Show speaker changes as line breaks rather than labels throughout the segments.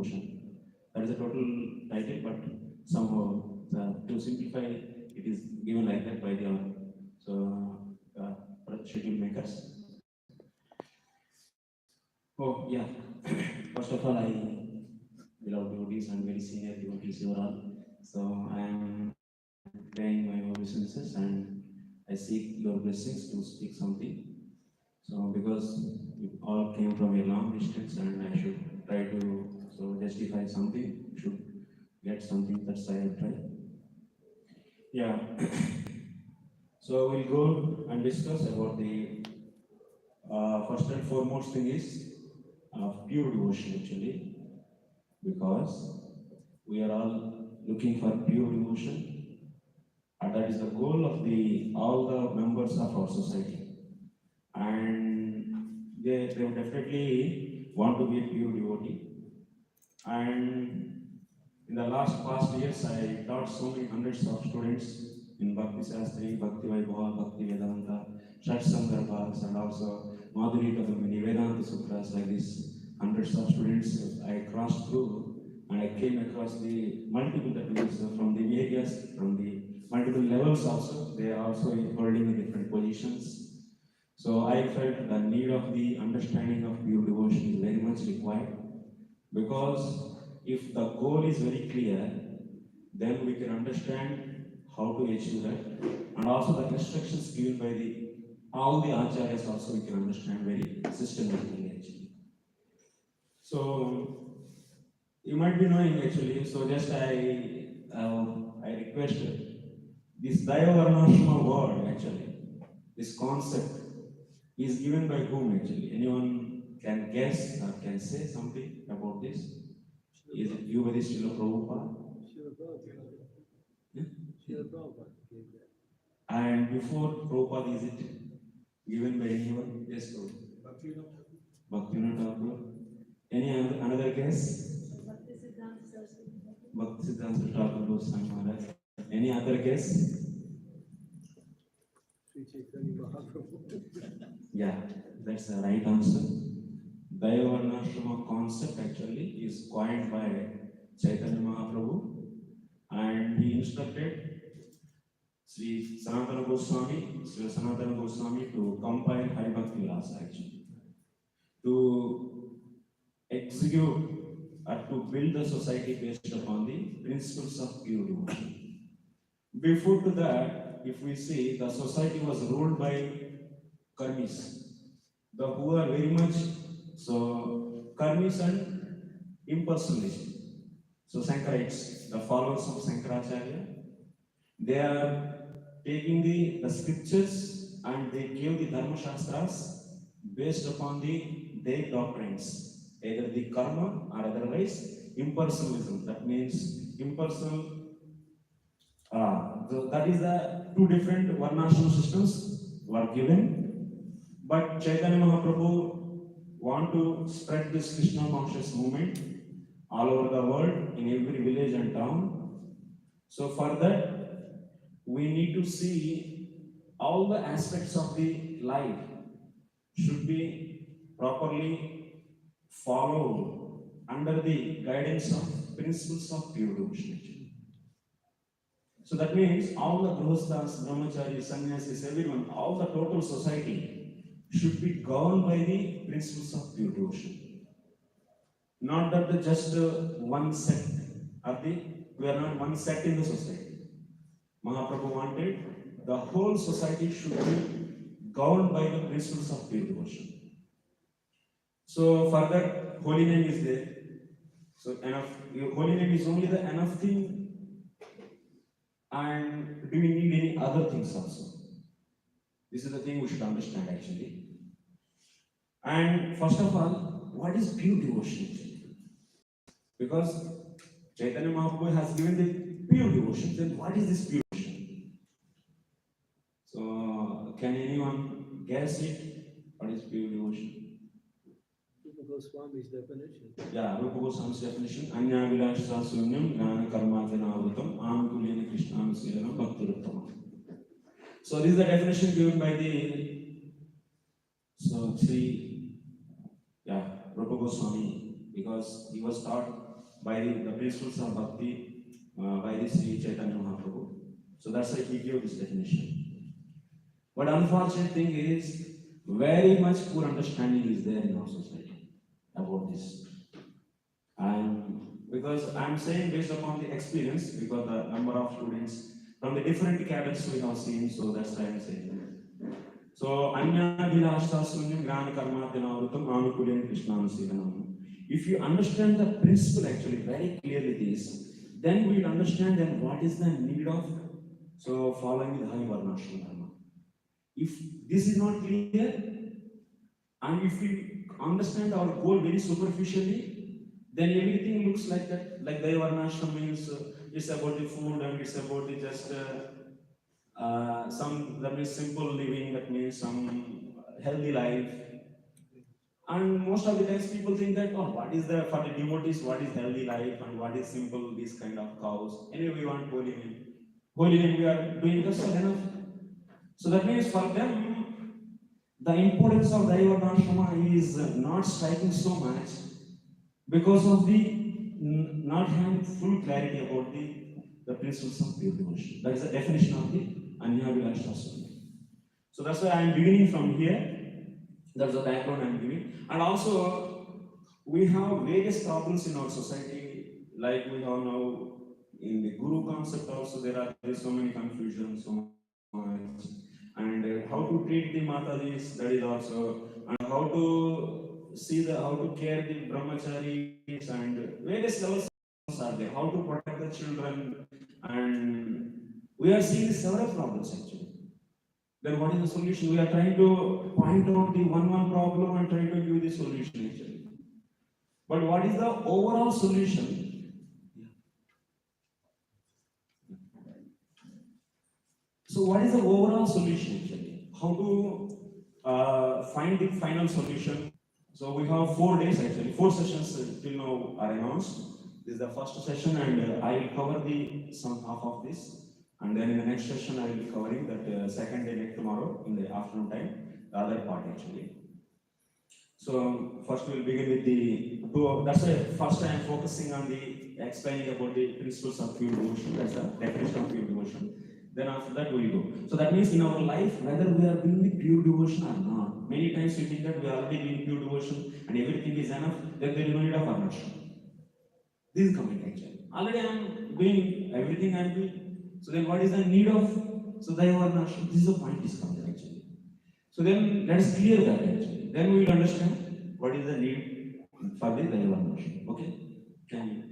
devotion. That is the total title, but somehow to simplify, it is given like that by the schedule makers. Oh yeah, first of all, I beloved devotees and very senior devotees, you are all. So I am paying my obeisances and I seek your blessings to speak something. So because you all came from a long distance and I should try to justify something, should get something, that's I will try. Yeah. So we'll go and discuss about the first and foremost thing is pure devotion actually, because we are all looking for pure devotion, and that is the goal of the all the members of our society, and they would definitely want to be a pure devotee. And in the past years, I taught so many hundreds of students in Bhakti Shastri, Bhakti Vaibhava, Bhakti Vedanta, Shat Sandarbhas, and also Madhuri Kadamini, Vedanta Sutras, like this. Hundreds of students I crossed through, and I came across the multiple techniques from the areas, from the multiple levels also. They are also holding different positions. So I felt the need of the understanding of pure devotion is very much required, because if the goal is very clear, then we can understand how to achieve that, and also the instructions given by the all the acharyas also we can understand very systematically actually. So you might be knowing actually. So just I requested this Daya Varnashrama word actually. This concept is given by whom actually? Anyone can guess or can say something about this? Is it given by the Srila Prabhupada? Yeah? And before Prabhupada, is it given by anyone? Yes, Lord. Bhaktivinoda Thakur. Any another guess? Bhakti Siddhanta Thakur Goswami Maharaj. Any other guess? Yeah, that's the right answer. Dayavarnashrama concept actually is coined by Chaitanya Mahaprabhu, and he instructed Sri Sanatana Goswami to compile Hari Bhakti Vilasa actually, to execute or to build the society based upon the principles of pure devotion. Before to that, if we see, the society was ruled by karmis, who are very much karmis and impersonalism. So Shankarites, the followers of Shankaracharya, they are taking the scriptures and they give the Dharma Shastras based upon their doctrines, either the karma or otherwise impersonalism. That means impersonal. So that is the two different varnashram systems were given, but Chaitanya Mahaprabhu want to spread this Krishna conscious movement all over the world, in every village and town. So for that, we need to see all the aspects of the life should be properly followed under the guidance of principles of pure devotion. So that means all the grihasthas, brahmacharis, sannyasis, everyone, all the total society should be governed by the principles of pure devotion. Not that just one sect we are not one sect in the society. Mahaprabhu wanted the whole society should be governed by the principles of pure devotion. So for that, holy name is there. So enough, holy name is only the enough thing. And do we need any other things also? This is the thing we should understand actually. And first of all, what is pure devotion? Because Chaitanya Mahaprabhu has given the pure devotion. Then what is this pure devotion? So can anyone guess it? What is pure devotion?
Rupa Goswami's definition.
Yeah, Rupa Goswami's definition. Anya Vilasha Sunyam Gnana Karmajana Avrutam Anukulini Krishna Silanam Bhakti Ruttama. So this is the definition given by the Sri Rupa Goswami, because he was taught by the principles of bhakti by the Sri Chaitanya Mahaprabhu. So that's why he gave this definition. But unfortunate thing is, very much poor understanding is there in our society about this. And because I'm saying based upon the experience, because the number of students from the different cadres we have seen, so that's why I'm saying. So, Anya Vilashta Sunyam Gran Karma Dinavrutam Anukulyam Krishnanasiranam. If you understand the principle actually very clearly this, then we will understand then what is the need of so following the high varnashram dharma. If this is not clear, and if we understand our goal very superficially, then everything looks like that. Like the varnashram means it's about the food and it's about the just some that means simple living, that means some healthy life. And most of the times people think that, oh, what is the, for the devotees, what is healthy life and what is simple, this kind of cows. Anyway, we want holy name. Holy name we are doing just enough. So that means for them, the importance of Daivatanashrama is not striking so much because of the not having full clarity about the principles of pure devotion. That is the definition of the Anyavilashtha. So that's why I am beginning from here. That's the background I am giving. And also, we have various problems in our society, like we have now in the Guru concept also, there are so many confusions, so much. And how to treat the Matajis, that is also, and how to see how to care the brahmacharis, and various levels are there, how to protect the children, and we are seeing several problems actually. Then what is the solution? We are trying to point out the one problem and trying to give the solution actually. But what is the overall solution? So what is the overall solution actually? How to find the final solution? So we have 4 days actually, 4 sessions till now are announced. This is the first session, and I will cover the some half of this. And then in the next session, I will be covering that second day next tomorrow in the afternoon time, the other part actually. So first we will begin with that's why first I am focusing on the explaining about the principles of pure devotion, that's the definition of pure devotion. Then after that we will go. So that means in our life, whether we are doing the pure devotion or not, many times we think that we are already doing pure devotion and everything is enough, then there is no need of varnashram. This is coming actually. Already I am doing everything I am doing. So then what is the need of so Daivarnashram? This is the point is coming actually. So then let us clear that actually. Then we will understand what is the need for the Daivarnashram. Okay? Can you?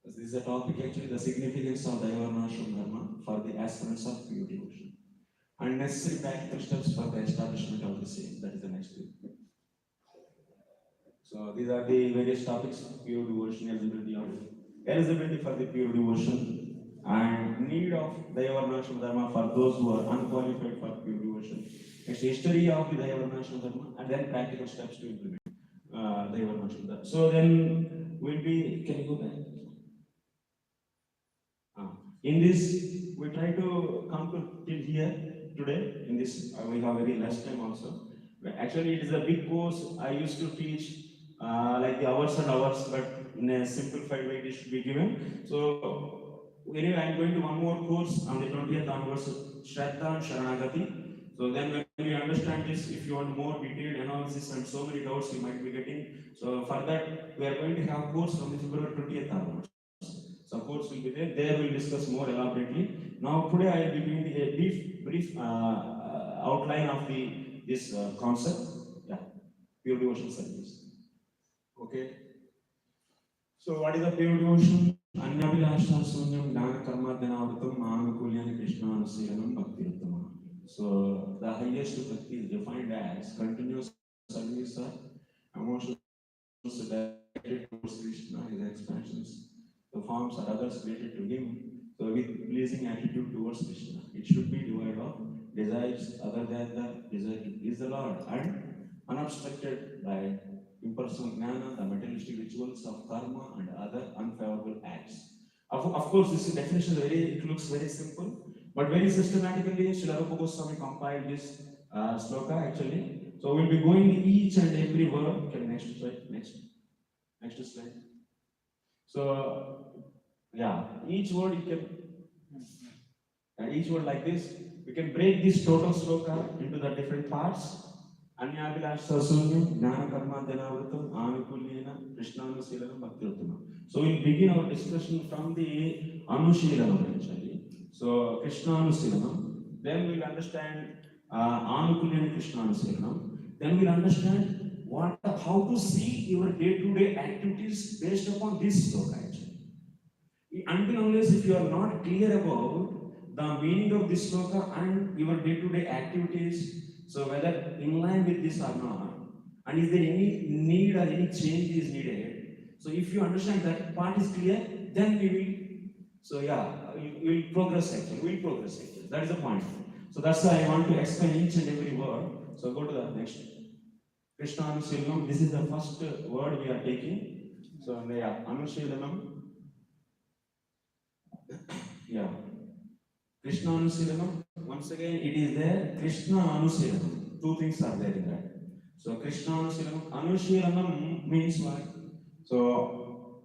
This is the topic actually, the significance of Daivarnashram Dharma for the aspirants of pure devotion. And necessary practical steps for the establishment of the same. That is the next thing. So these are the various topics: pure devotion, eligibility for the pure devotion, and need of Dayavarnashram Dharma for those who are unqualified for pure devotion. Next, history of the Dayavarnashram Dharma, and then practical steps to implement Dayavarnashram Dharma. So then we'll be, can you go back? In this, we try to come to till here today. In this, we have very less time also. Actually, it is a big course. I used to teach like the hours and hours, but in a simplified way it should be given. So anyway, I am going to one more course on the 20th onwards, Shraddha and Sharanagati. So then when you understand this, if you want more detailed analysis and so many doubts you might be getting, so for that we are going to have course from the February 20th onwards. So course will be there. There we'll discuss more elaborately. Now today I will be giving a brief outline of this concept. Yeah, pure devotion service. Okay. So what is the pure devotion? Anyavilashta Sunyam Dana Karma Dhanavrutam Manukulyana Krishna Anusiranam Bhakti Uttama. So the highest bhakti is defined as continuous service of emotions directed towards Krishna, his expansions, the forms or others related to him. So with pleasing attitude towards Krishna. It should be devoid of desires other than the desire to please the Lord and unobstructed by impersonal jnana, the materialistic rituals of karma and other unfavorable acts. Of course, this definition it looks very simple, but very systematically, Srila Rupa Goswami compiled this sloka actually. So we'll be going each and every word. Okay, next slide, next slide. So yeah, each word you can, each word like this, we can break this total sloka into the different parts. Anyabhilashasunam, Jnana Karma Dhanavritam, Anukulyena, Krishnanusilanam, Bhaktiruttama. So we'll begin our discussion from the Anushilanam actually. So Krishnanusilanam, then we'll understand Anukulyena Krishnanusilanam, then we'll understand how to see your day-to-day activities based upon this sloka actually. Until unless if you are not clear about the meaning of this sloka and your day-to-day activities, so whether in line with this or not, and is there any need or any change is needed. So if you understand that part is clear, then we will. So yeah, we will progress actually. We will progress actually. That is the point. So that's why I want to explain each and every word. So go to the next. Krishna Anushilnam. This is the first word we are taking. So yeah, Anushilnam. Yeah. Krishna Anusilanam, once again it is there, Krishna Anusilanam. Two things are there in that. So Krishna Anusilanam, Anusilanam means what? So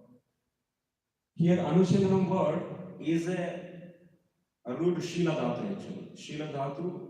here Anusilanam word is a root Shila Dhatu actually. Shila Dhatu.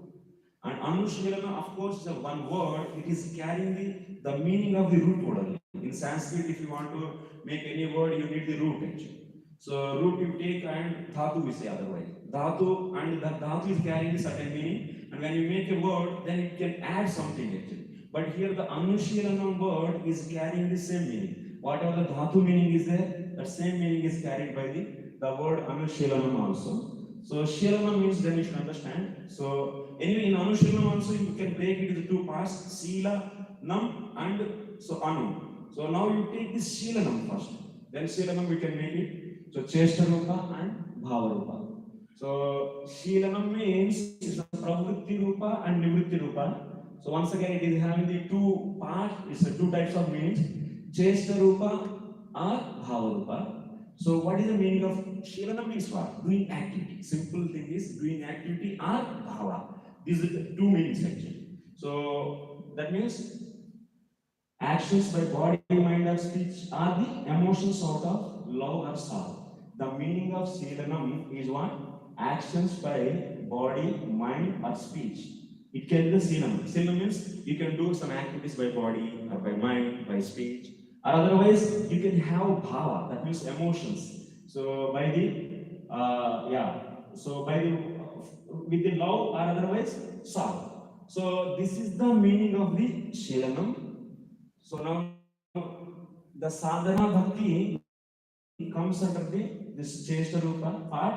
And Anusilanam, of course, is a one word, it is carrying the meaning of the root word only. In Sanskrit, if you want to make any word, you need the root actually. So root you take and dhatu we say otherwise. Dhatu and that dhatu is carrying a certain meaning, and when you make a word, then it can add something actually. But here the Anushilanam word is carrying the same meaning. Whatever the dhatu meaning is there, that same meaning is carried by the word Anushilanam also. So Shilanam means then you should understand. So anyway in Anushilanam also you can break it into two parts, Sila Nam and so Anu. So now you take this Shilanam first. Then Shilanam we can make it. So Cheshta Rupa and Bhava Rupa. So Shilanam means it's a Pravritti Rupa and Nivritti Rupa. So once again it is having the two parts, it's a two types of meanings. Cheshta Rupa or Bhava Rupa. So what is the meaning of Shilanam means what? Doing activity. Simple thing is doing activity or Bhava. These are the two meanings actually. So that means actions by body, mind or speech are the emotions out of love or sorrow. The meaning of Shilanam is what? Actions by body, mind or speech. It can be the Shilanam. Shilanam means you can do some activities by body or by mind, by speech. Or otherwise you can have bhava, that means emotions. So by the, so by the, with the love or otherwise sorrow. So this is the meaning of the Shilanam. So now the sadhana bhakti comes under this Cheshta Rupa part,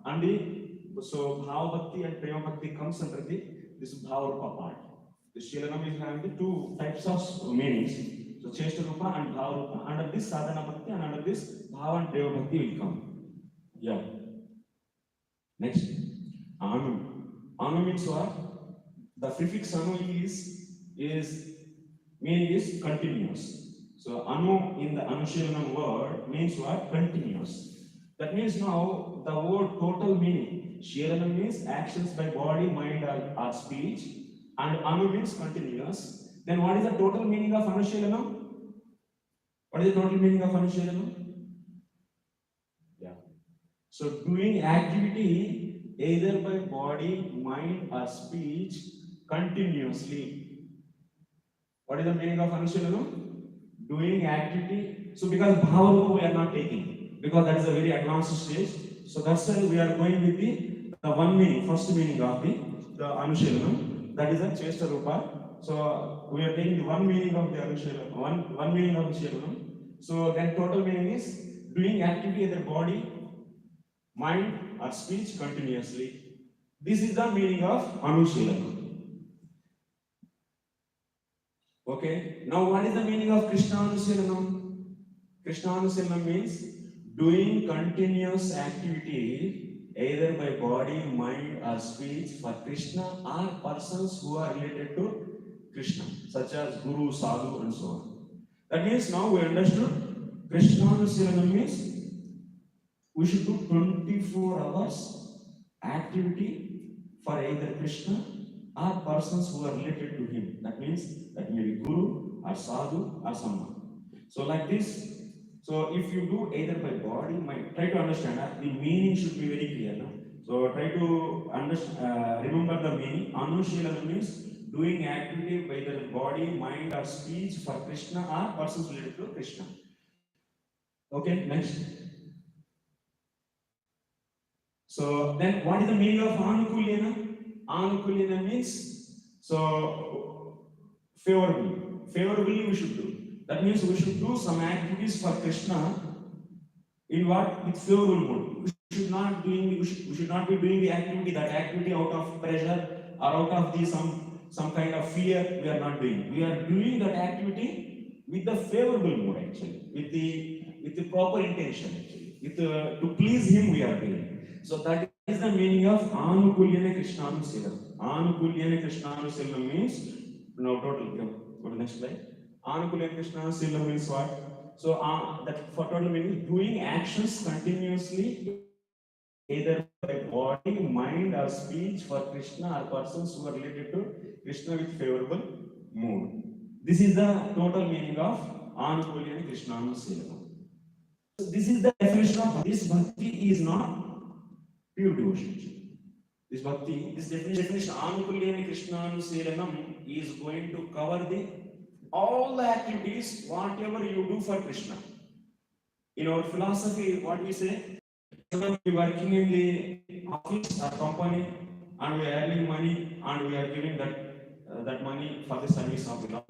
and so Bhava Bhakti and Prema Bhakti comes under this Bhava Rupa part. The Shilanam is having the two types of meanings. So Cheshta Rupa and Bhava Rupa. Under this Sadhana Bhakti and under this Bhava and Prema Bhakti will come. Yeah. Next. Anu. Anu means what? The prefix Anu is meaning is continuous. So Anu in the Anushilanam word means what? Continuous. That means now the word total meaning. Shilanam means actions by body, mind or speech, and Anu means continuous. Then what is the total meaning of Anushilanam? What is the total meaning of Anushilanam? Yeah. So doing activity either by body, mind or speech continuously. What is the meaning of Anushilanam? Doing activity. So because Bhava Rupa we are not taking, because that is a very advanced stage. So that's why we are going with the one meaning, first meaning of the Anushilanam. That is a Cheshta Rupa. So we are taking the one meaning of the Anushilanam, one meaning of the Shilanam. So then total meaning is doing activity either body, mind or speech continuously. This is the meaning of Anushilanam. Okay, now what is the meaning of Krishna Anusilanam? Krishna Anusilanam means doing continuous activity either by body, mind or speech for Krishna or persons who are related to Krishna, such as Guru, Sadhu and so on. That means now we understood Krishna Anusilanam means we should do 24 hours activity for either Krishna are persons who are related to him. That means that may be Guru or Sadhu or someone. So like this, so if you do either by body, mind, try to understand the meaning should be very clear. No? So try to understand, remember the meaning. Anushilana means doing activity by the body, mind or speech for Krishna or persons related to Krishna. Okay, next. So then what is the meaning of Anukulyana? Anukulyana means so favorably. Favorably we should do. That means we should do some activities for Krishna in what? With favorable mood. We should not be doing the activity, that activity out of pressure or out of the some kind of fear. We are not doing. We are doing that activity with the favorable mood actually, with the proper intention actually, to please him we are doing. So that is the meaning of Anukulyana Krishnanu Anukulyana Krishnanu means now total. Go to the next slide. Anukulyana Krishnanu means what? So that for total meaning doing actions continuously either by body, mind or speech for Krishna or persons who are related to Krishna with favorable mood. This is the total meaning of Anukulyana Krishnanu Silva. So this is the definition of this bhakti is not pure devotion. This bhakti, this definition, Anukulyana Krishnanu Seranam is going to cover all the activities, whatever you do for Krishna. In our philosophy, what we say, we are working in the office or company and we are earning money and we are giving that money for the service of the Lord.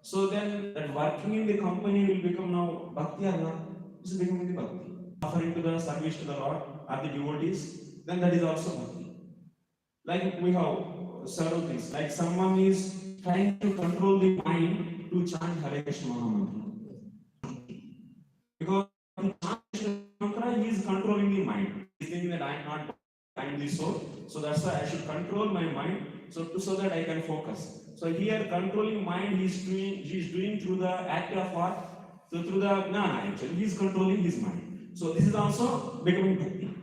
So then that working in the company will become now bhakti or not? This is becoming the bhakti. Offering to the service to the Lord or the devotees, then that is also bhakti. Like we have several things. Like someone is trying to control the mind to chant Hare Krishna Mahamantra. Because the chant mantra, he is controlling the mind. He is thinking that I am not kindly so that's why I should control my mind so that I can focus. So here controlling mind he is doing through the act of what? So through the jnana actually. He is controlling his mind. So this is also becoming bhakti.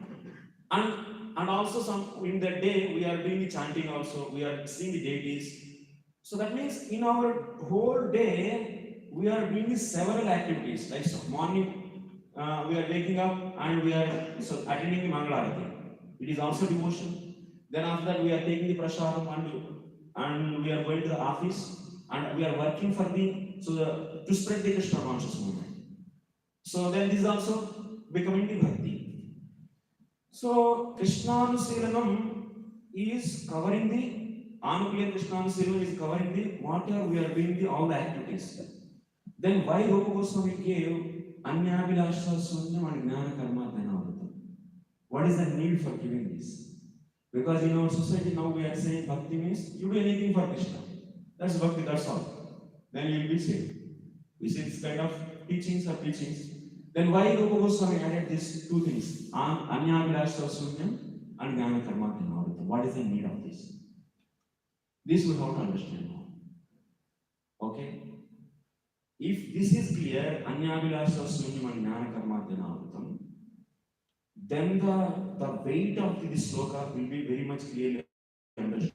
And also some in the day we are doing the chanting also, we are seeing the deities. So that means in our whole day we are doing several activities. Like so morning we are waking up and we are attending the Mangalarati. It is also devotion. Then after that we are taking the prasadam and we are going to the office and we are working for to spread the Krishna conscious movement. So then this is also becoming the bhakti. So Krishnanusilanam is covering the Anukulyana Krishnanusilanam is covering the whatever we are doing all the activities. Then why Rupa Goswami gave Anyabhilasha Sunyam and Jnana Karma Dhanavrutam? What is the need for giving this? Because in our society now we are saying bhakti means you do anything for Krishna. That's bhakti, that's all. Then you will be saved. We see this kind of teachings. Then why Rupa Goswami added these two things? Anyabhilasha Sunyam and Jnana Karma Dhanavrutam. What is the need of this? This we have to understand now. Okay? If this is clear, Anyabhilasha Sunyam and Jnana Karma Dhanavrutam, then the weight of this sloka will be very much clearly understood.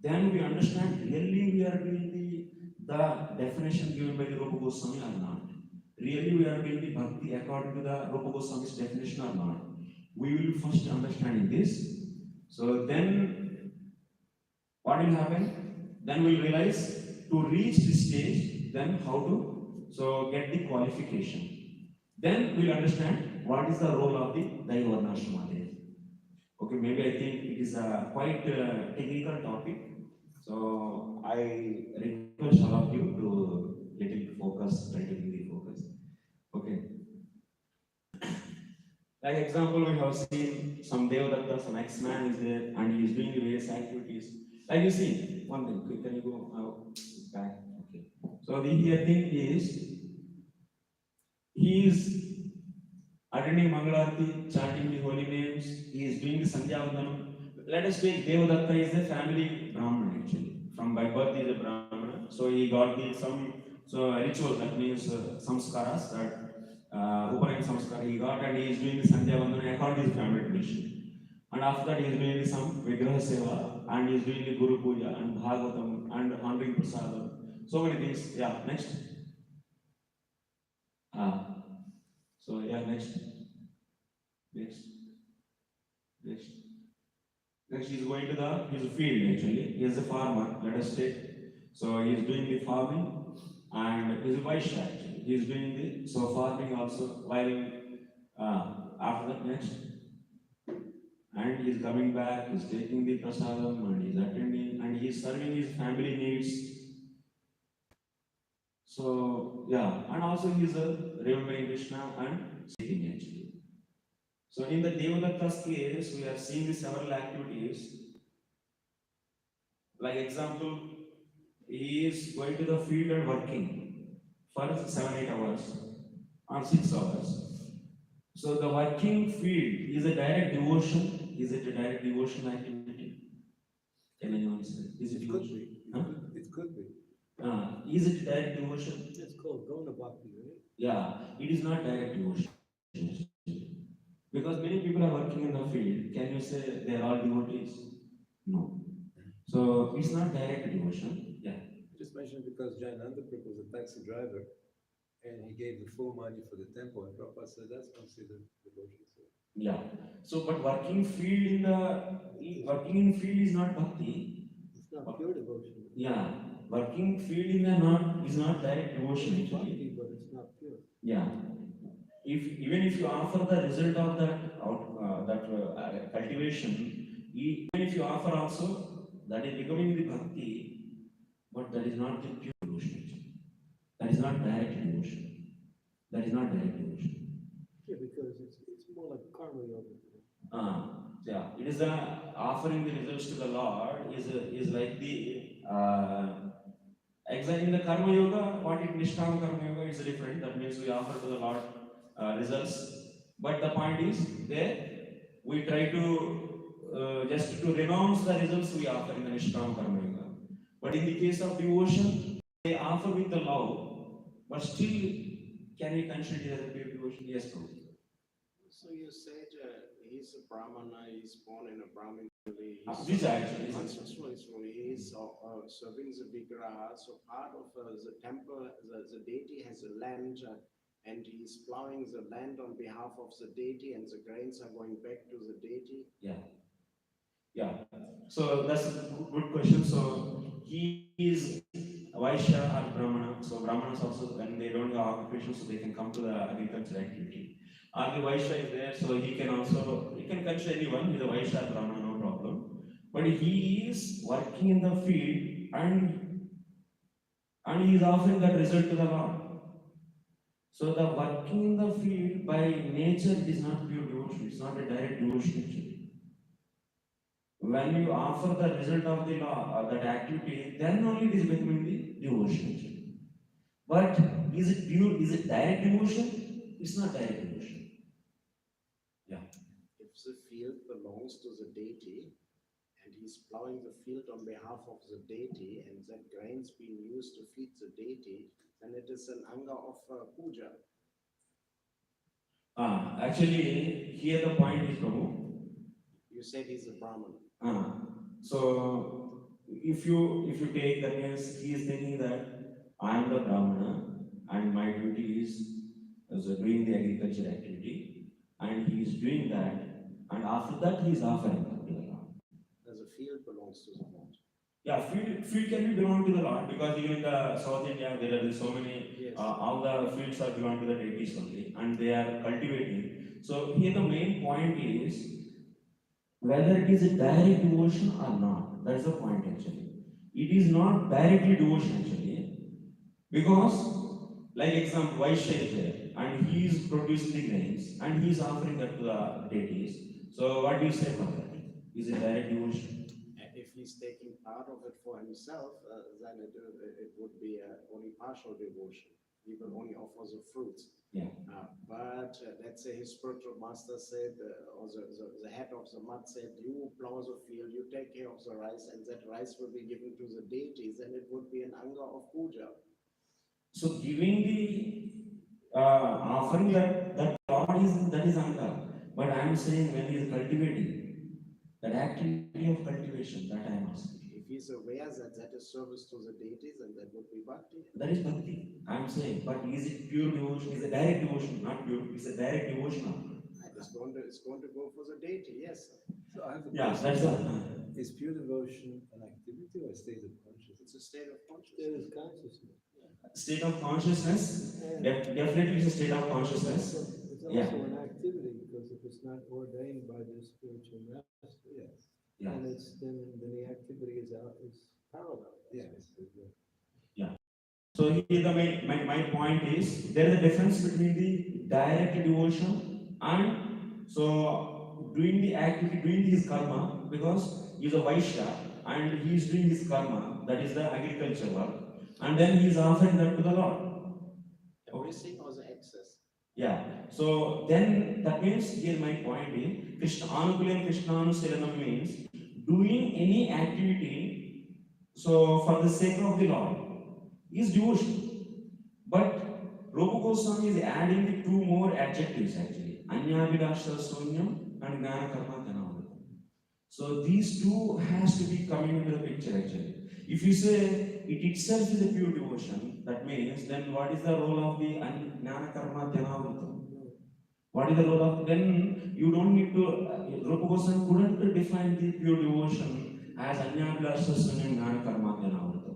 Then we understand really we are doing the definition given by the Rupa Goswami or not. Really we are doing the bhakti according to the Rupa Goswami's definition or not. We will first understand this. So then what will happen? Then we will realize to reach this stage, then how to get the qualification. Then we will understand what is the role of the Daiva Varnashrama there. Okay, maybe I think it is a quite technical topic. So I request all of you to little focus, try to give the focus. Okay. Like example, we have seen some Devadatta, some ex-man is there and he is doing the various activities. Like you see, one thing, can you go back? Okay. So the here thing is, he is attending Mangalarati, chanting the holy names, he is doing the Sandhya Vandanam. Let us take Devadatta is a family Brahman actually. From by birth he is a Brahmana. So he got some ritual, that means samskaras, that Upanayana samskara he got, and he is doing the Sandhya Vandana according to his family tradition. And after that he is doing some Vigraha Seva and he's doing the Guru Puja and Bhagavatam and honoring Prasadam. So many things. Yeah, next. So yeah, next. Next. Next. Next, he's going to his field actually. He is a farmer, let us take. So he is doing the farming and he is a Vaishya actually. He is doing the farming also while after that next. And he is coming back, he is taking the prasadam and he is attending and he is serving his family needs. So yeah, and also he is remembering Krishna and singing actually. So in the Devadatta's case, we are seeing the several activities. Like example, he is going to the field and working for 7-8 hours or 6 hours. So the working field is a direct devotion. Is it a direct devotion activity? Can anyone say? Is it
It could
devotion?
be.
Huh?
It could be.
Is it direct devotion?
It's called Gona Bhakti, right?
Yeah, it is not direct devotion. Because many people are working in the field. Can you say they are all devotees? No. So it's not direct devotion. Yeah.
Just mentioned because Jayananda Prabhu was a taxi driver and he gave the full money for the temple, and Prabhupada said that's considered devotion. So.
Yeah. So, but working in field is not bhakti.
It's not pure devotion.
Yeah. Working field is not direct devotion
It's
actually.
bhakti, but it's not pure.
Yeah. Even if you offer the result of that cultivation, even if you offer also, that is becoming the bhakti, but that is not the pure devotion actually. That is not direct devotion. That is not direct devotion.
Yeah, because it's more like karma yoga.
Yeah, it is offering the results to the Lord is like the exactly in the karma yoga. What it Nishtama karma yoga is different. That means we offer to the Lord results. But the point is there we try to just to renounce the results we offer in the Nishtama karma yoga. But in the case of devotion, they offer with the love, but still can we consider it as a pure devotion? Yes, no.
So you said he's a Brahmana, he's born in a Brahmin family.
This actually
He's serving the Vigraha. So part of the temple, the deity has a land and he's plowing the land on behalf of the deity and the grains are going back to the deity.
Yeah. Yeah. So that's a good question. So he is Vaishya or Brahmana. So Brahmanas also, when they don't have occupation, so they can come to the agricultural activity. Or the Vaishya is there, so he can consider anyone, he's a Vaishya or Brahmana, no problem. But he is working in the field and he is offering that result to the Lord. So the working in the field by nature is not pure devotion, it's not a direct devotion actually. When you offer the result of the law, that activity, then only it is becoming the devotion actually. But is it pure, is it direct devotion? It's not direct devotion. Yeah.
If the field belongs to the deity and he's plowing the field on behalf of the deity and that grains being used to feed the deity, then it is an anga of puja.
Actually, here the point is, Prabhu.
You said he's a Brahman.
So if you take that means he is thinking that I am the Brahmana and my duty is doing the agriculture activity, and he is doing that, and after that he is offering to the Lord.
As a field belongs to the Lord.
Yeah, field can be belong to the Lord because even in the South India there are so many.
Yes.
All the fields are belong to the deities only, and they are cultivating. So here the main point is whether it is a direct devotion or not. That's the point actually. It is not directly devotion actually, because like example, Vaishya is there and he is producing the grains and he is offering that to the deities. So what do you say about that? Is it direct devotion?
If he's taking part of it for himself, then it would be only partial devotion. He will only offer the fruits.
Yeah.
But let's say his spiritual master said, or the head of the mat said, you plow the field, you take care of the rice, and that rice will be given to the deities, and it would be an anga of puja.
So giving the offering that Lord is anga. But I am saying when he is cultivating, That activity of cultivation, that I am asking.
If he's aware that that is service to the deities, then that would be bhakti.
That is bhakti. I am saying, but is it pure devotion? Is a direct devotion, not pure. It's a direct devotion.
It's going to go for the deity, yes.
So I have a
Yeah,
question.
that's a.
Is pure devotion an activity or a state of consciousness?
It's a state of
There
consciousness.
is consciousness.
State of consciousness,
And
definitely it's a state of
it's
consciousness.
also
Yeah.
an activity, because if it's not ordained by the spiritual master,
Yes.
Yeah.
and then the activity is parallel.
Yes.
So here the my point is there is a difference between the direct devotion and so doing the activity, doing his karma, because he is a Vaishya and he is doing his karma, that is the agriculture work, and then he is offering that to the Lord.
Everything or the excess?
Yeah. So then that means here my point is Krishna Anukulam Krishnanuselanam means doing any activity so for the sake of the Lord is devotion. But Rupa Goswami is adding the two more adjectives actually. Anyabhidasha Sunyam and Gnana Karma Dhanavadam. So these two has to be coming into the picture actually. If you say it itself is a pure devotion, that means then what is the role of the Gnana Karma Dhanavadam? What is the role of then you don't need to Rupa Goswami couldn't define the pure devotion as Anyabhidasha Sunyam Gnana Karma Dhanavadam.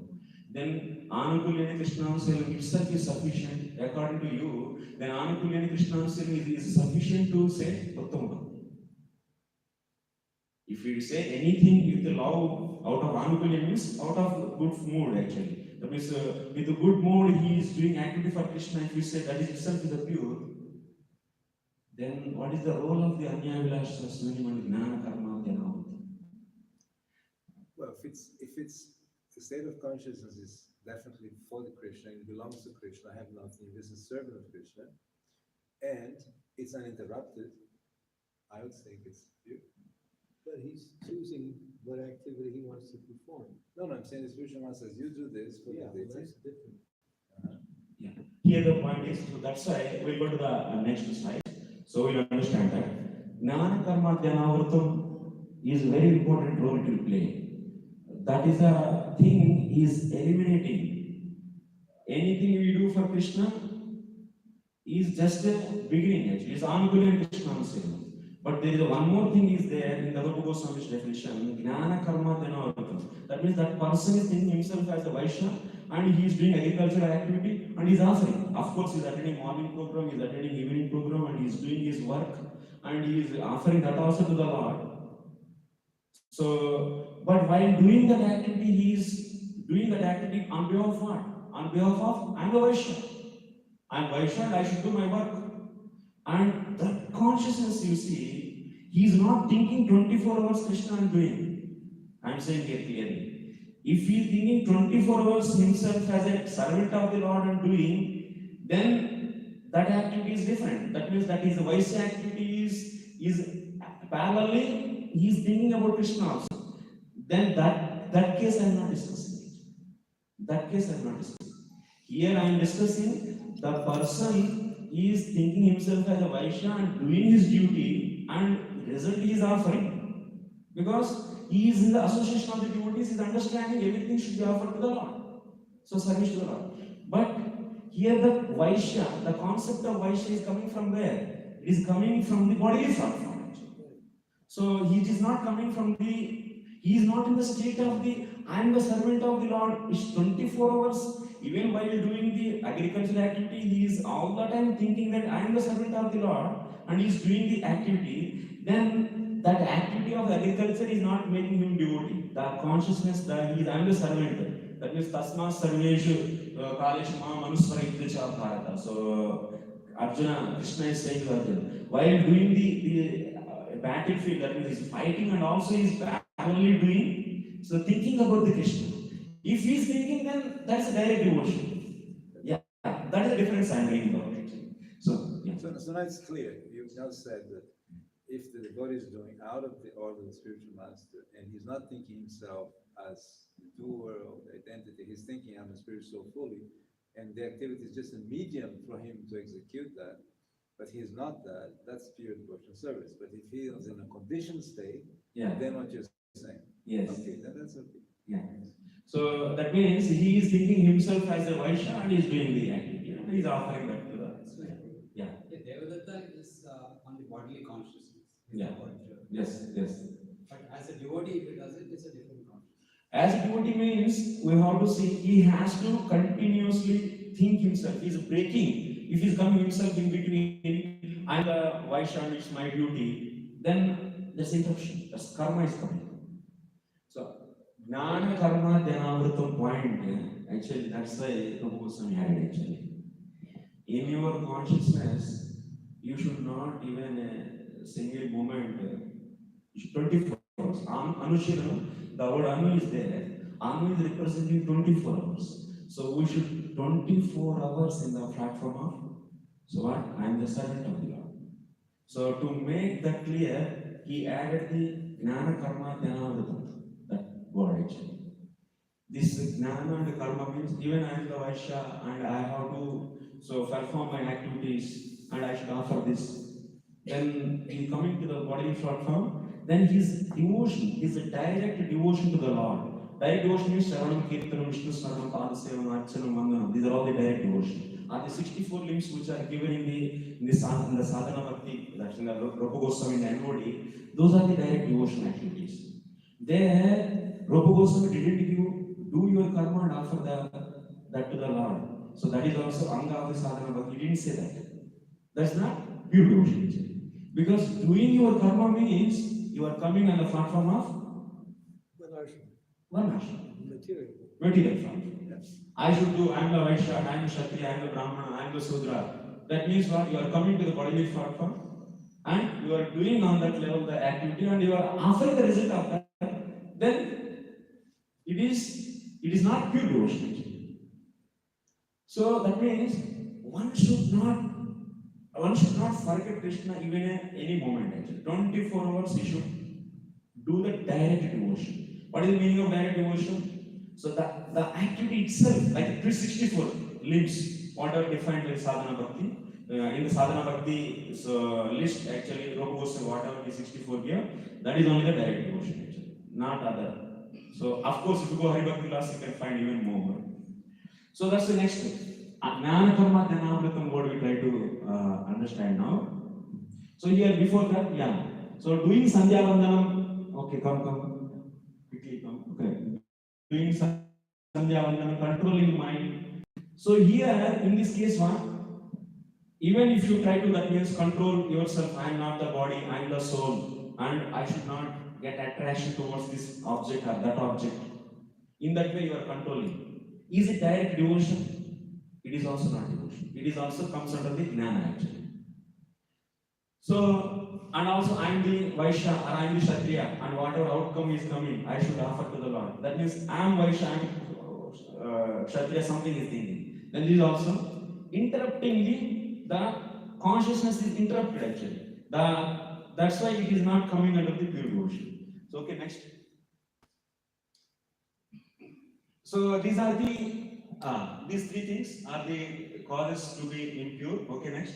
Then Anukulyani Krishnanuselam itself is sufficient according to you, then Anukulyani Krishnanuselam is sufficient to say Uttama. If you say anything with the love out of Anukulyani means out of good mood actually. That means with a good mood he is doing activity for Krishna. If you say that is itself is a pure, then what is the role of the Anyavilasha Sunyam and Gnana Karma Dhanavadam?
Well, if it's the state of consciousness is definitely for the Krishna, it belongs to Krishna, I have nothing, this is servant of Krishna, and it's uninterrupted, I would think it's pure.
But he's choosing what activity he wants to perform.
No, I'm saying the spiritual master says, you do this for
Yeah,
the
well,
deity.
that's different.
Here the point is, so that's why we'll go to the next slide. So we'll understand that Gnana Karma Dhyanavratam is a very important role to play. That is a thing is eliminating. Anything we do for Krishna is just a beginning actually. It's Anukulyani Krishnanuselam. But there is one more thing is there in the Rupa Goswami's definition, Gnana Karma Dhyanavratam. That means that person is thinking himself as a Vaishya and he is doing agricultural activity and he is offering. Of course, he is attending morning program, he is attending evening program, and he is doing his work and he is offering that also to the Lord. So, but while doing that activity, he is doing that activity on behalf of what? On behalf of I am a Vaishya. I am Vaishya and I should do my work. And that consciousness, you see, he is not thinking 24 hours Krishna and doing. I am saying here clearly. If he is thinking 24 hours himself as a servant of the Lord and doing, then that activity is different. That means that his Vaishya activity is parallelly, he is thinking about Krishna also. Then that case I am not discussing it. That case I am not discussing. Here I am discussing the person is thinking himself as a Vaishya and doing his duty, and result he is offering. Because he is in the association of the devotees, he is understanding everything should be offered to the Lord. So service to the Lord. But here the Vaishya, the concept of Vaishya is coming from where? It is coming from the bodily form. So he is not coming from he is not in the state of I am the servant of the Lord. It's 24 hours. Even while doing the agricultural activity, he is all the time thinking that I am the servant of the Lord and he is doing the activity. Then that activity of agriculture is not making him devotee. The consciousness that I am the servant. That means Tasma Sarveshu Kaleshu Ma Manuswara Idyacha Bharata. So Arjuna, Krishna is saying to Arjuna, while doing the battlefield, that means he is fighting and also he is parallelly doing, so thinking about the Krishna. If he is thinking, then that is a direct devotion. Yeah, that is the difference I am bringing about it. So, yeah.
So now it's clear, you've now said that if the devotee is doing out of the order of the spiritual master, and he's not thinking himself as the doer of the identity, he's thinking I'm a spirit soul fully, and the activity is just a medium for him to execute that. but he is not that, that's pure devotional service. But if he is in a conditioned state,
Yeah,
then what you're saying,
yes,
okay, then that's okay.
yeah. So that means he is thinking himself as a Vaishya and he is doing the activity. He is offering that to the.
So,
Yeah.
Devadatta is on the bodily consciousness.
Yeah.
What,
Yes, yes.
But as a devotee, if he does it, it's a different consciousness.
As a devotee means we have to see he has to continuously think himself. He is breaking. If he is coming himself in between, I'm the Vaishya and it's my duty, then there's interruption. That's karma is coming. So Jnana Karma Dhanavritam point, actually that's why Prabhu Goswami had it actually. In your consciousness, you should not even a single moment, 24 hours. Anushiranam, the word Anu is there. Anu is representing 24 hours. So we should 24 hours in the platform of, so what? I am the servant of the Lord. So to make that clear, he added the Jnana Karma Dhanavritam, that word actually. This Jnana and Karma means even I am the Vaishya and I have to so perform my activities and I should offer this. Then he coming to the bodily platform, then his devotion, his direct devotion to the Lord. Direct devotion means Shravanam, Kirtanam, Vishnu Smaranam, Padasevanam, Archanam, Vandanam. These are all the direct devotion. Are the 64 limbs which are given in the sadhana bhakti, that's in the Rupa Goswami and NOD, those are the direct devotion activities. There, Rupa Goswami didn't do your karma and offer that to the Lord. So that is also Anga of the sadhana bhakti. He didn't say that. That's not pure devotion. Because doing your karma means you are coming on the platform of Varnashram, material platform. I should do, I am the Vaishya, I am the Kshatriya, I am the Brahmana, I am the Sudra. That means what? You are coming to the bodily platform and you are doing on that level the activity and you are offering the result of that. Then it is not pure devotion. So that means one should not forget Krishna even at any moment actually. 24 hours he should do the direct devotion. What is the meaning of direct devotion? So the activity itself, like 364 limbs, what are defined by sadhana bhakti. In the sadhana bhakti list, actually, Rupa Goswami, whatever the 64 here, that is only the direct devotion actually, not other. So of course, if you go Hari Bhakti class, you can find even more. So that's the next step. Jnana Karma Dhanavritam, what we try to understand now. So here before that, yeah. So doing Sandhya Vandanam, okay, come, quickly come, okay. Doing Sandhya Vandanam, controlling mind. So here, in this case, one, even if you try to, that means control yourself, I am not the body, I am the soul, and I should not get attraction towards this object or that object. In that way, you are controlling. Is it direct devotion? It is also not devotion. It is also comes under the Jnana actually. So, and also I am the Vaishya or I am the Kshatriya, and whatever outcome is coming, I should offer to the Lord. That means I am Vaishya, I am Kshatriya, something is thinking. Then this is also interrupting the consciousness is interrupted actually. That's why it is not coming under the pure devotion. So, okay, next. So these are these three things are the causes to be impure. Okay, next.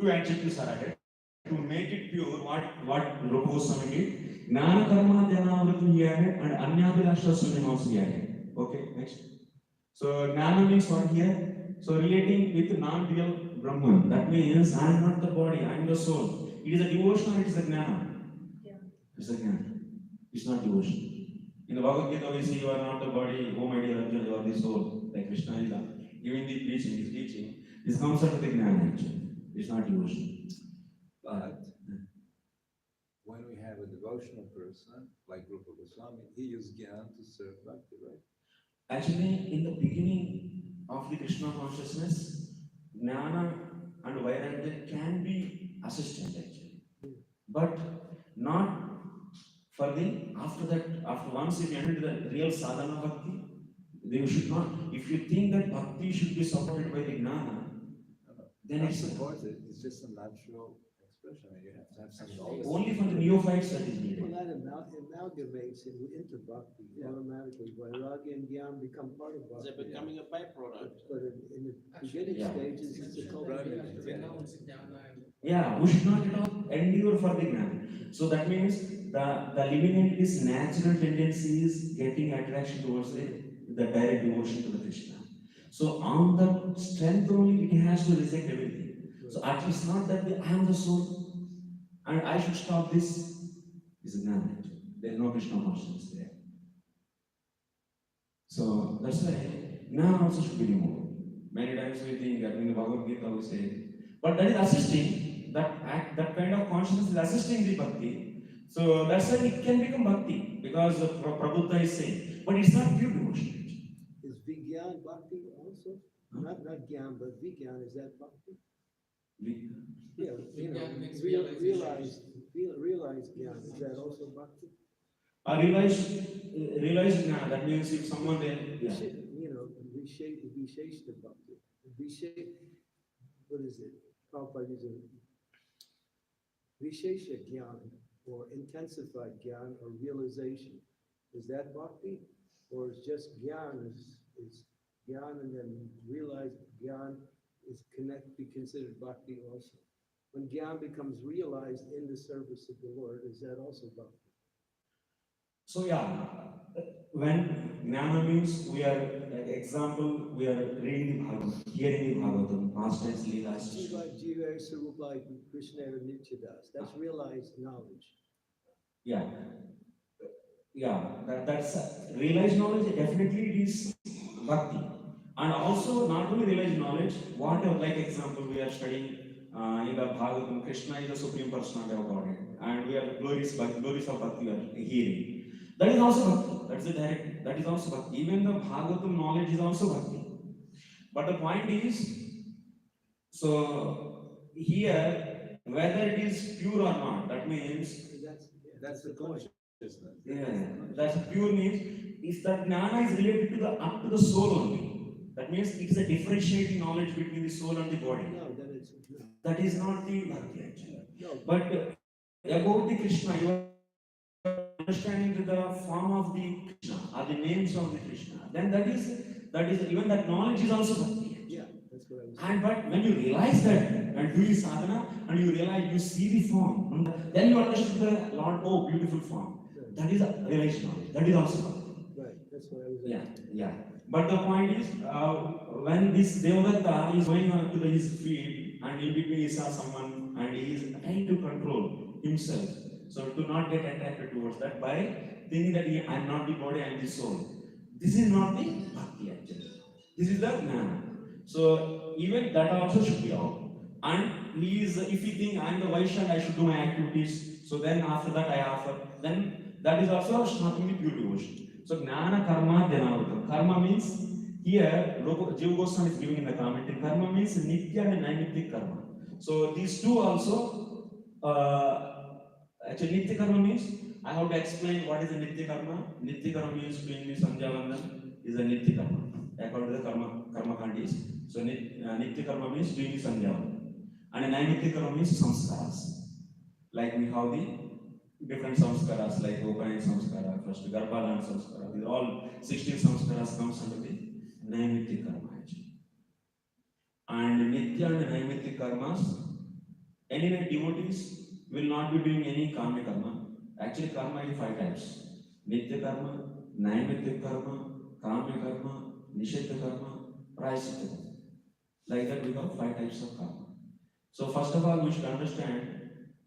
Two adjectives are added to make it pure. What Rupa Goswami did? Jnana Karma Dhanavritam he added and Anyabhilasha Sunyam also he added. Okay, next. So Jnana means what here? So relating with non-real Brahman. That means I am not the body, I am the soul. It is a devotion or it is a Jnana? It's a Jnana. It's not devotion. In the Bhagavad Gita, we see you are not the body, oh my dear Arjuna, you are the soul. Like Krishna is giving the preaching, his teaching. This comes under the Jnana actually. It's not devotion.
But when we have a devotional person like Rupa Goswami, he used Gyan to serve Bhakti, right?
Actually, in the beginning of the Krishna consciousness, Jnana and Vairagya can be assistant actually. But not for the, after once you enter the real sadhana bhakti, they should not, if you think that bhakti should be supported by the Jnana, then
Not
it's
supported, it's just a natural Krishna. You have to have some knowledge.
Only for the neophytes that is
Well,
needed.
that amalgamates into bhakti automatically. Vairagya and Gyan become part of
They're
bhakti.
becoming a byproduct.
But in the beginning
Yeah.
stages, it's a cultivation.
Yeah, we should not at all endure for the gnana. So that means the living entity's natural tendency is getting attraction towards the direct devotion to the Krishna. So on the strength only it has to reject everything. So actually it's not that I am the soul and I should stop this. Is gnana. There is no Krishna consciousness there. So that's why gnana also should be removed. Many times we think that in the Bhagavad Gita we say, but that is assisting, that kind of consciousness is assisting the bhakti. So that's why it can become bhakti, because Prabhupada is saying, but it's not pure devotion.
Is Vigyan bhakti also? Not Gyan, but Vigyan, is that bhakti?
We-
Yeah, you know,
Vigyan means
realize Gyan, is that also bhakti?
realize gnana, that means if someone then, yeah.
You know, Visheshta bhakti. What is it? Prabhupada uses Vishesha Gyan, or intensified Gyan, or realization. Is that bhakti? Or is just Gyan is Gyan, and then realize Gyan is be considered bhakti also? When Gyan becomes realized in the service of the Lord, is that also bhakti?
So yeah, when gnana means we are, example, we are reading the Bhagavatam, hearing the Bhagavatam, past tense, leelas.
Jiva Sarupa Krishna Nityadas. That's realized knowledge.
Yeah. Yeah, that's realized knowledge, definitely it is bhakti. And also not only realized knowledge, whatever, like example, we are studying in the Bhagavatam, Krishna is the Supreme Personality of Godhead, and we are glories of bhakti we are hearing. That is also bhakti. That's the direct. That is also bhakti. Even the Bhagavatam knowledge is also bhakti. But the point is, so here, whether it is pure or not, that means,
That's the consciousness.
that's pure means, if that gnana is related to the up to the soul only, that means it is a differentiating knowledge between the soul and the body.
No, then it's no.
That is not the bhakti actually.
No,
But about the Krishna, you are understanding the form of the Krishna or the names of the Krishna, then that is even that knowledge is also bhakti.
yeah, that's what I was.
And but when you realize that and do the sadhana and you realize you see the form, then you understand the Lord, oh beautiful form. That is a realized knowledge. That is also bhakti.
Right, that's what I was.
Yeah, yeah. But the point is, when this Devadatta is going on to his feet and in between he saw someone and he is trying to control himself. So to not get attracted towards that by thinking that I am not the body, I am the soul. This is not the bhakti actually. This is the gnana. So even that also should be out. And he is, if he think I am the Vaishya, I should do my activities. So then after that I offer. Then that is also not only pure devotion. So gnana karma dhyanavrtam. Karma means here Jiva Goswami is giving in the commentary. Karma means nitya and naimittik karma. So these two also actually nitya karma means I have to explain what is a nitya karma. Nitya karma means doing the sandhya vandan is a nitya karma according to the karma kandis. So nitya karma means doing the sandhya vandan, and a naimittik karma means samskaras. Like we have the different samskaras like Upanayana samskara, first Garbhadan samskara. These are all 16 samskaras comes under the naimittik karma actually. And nitya and naimittik karmas, anyway devotees will not be doing any karma karma. Actually karma is 5 types. Nitya karma, naimittik karma, kama karma, nishedha karma, prayaschitta karma. Like that we have 5 types of karma. So first of all we should understand,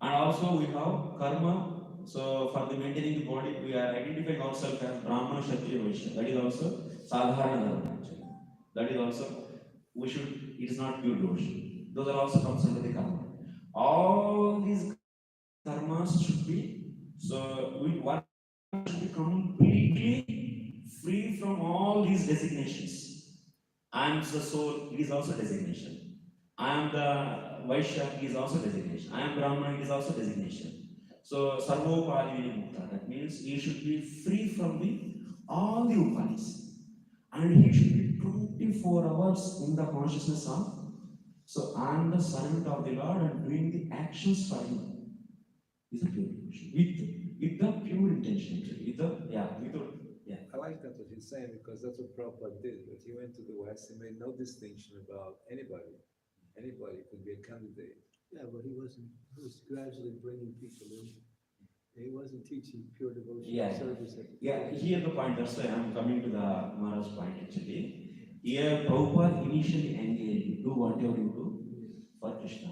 and also we have karma. So for the maintaining the body, we are identifying ourselves as Brahmana, Kshatriya, Vaishya. That is also sadharana dharma actually. That is also, we should, it is not pure devotion. Those are also comes under the karma. All these karmas should be, so one should be completely free from all these designations. I am the soul, it is also designation. I am the Vaishya, it is also designation. I am Brahmana, it is also designation. So sarvopali mukta, that means he should be free from all the upanis, and he should be 24 hours in the consciousness of So I am the servant of the Lord and doing the actions for Him is a pure devotion. With the pure intention, actually.
I like that what he's saying because that's what Prabhupada did. When he went to the West, he made no distinction about anybody. Anybody could be a candidate.
Yeah, but he was gradually bringing people in. He wasn't teaching pure devotion
Yeah.
service. At the
Yeah,
beginning.
here the point, that's why I am coming to the Maharaj point actually. Here Prabhupada initially engaged, do whatever you do for Krishna.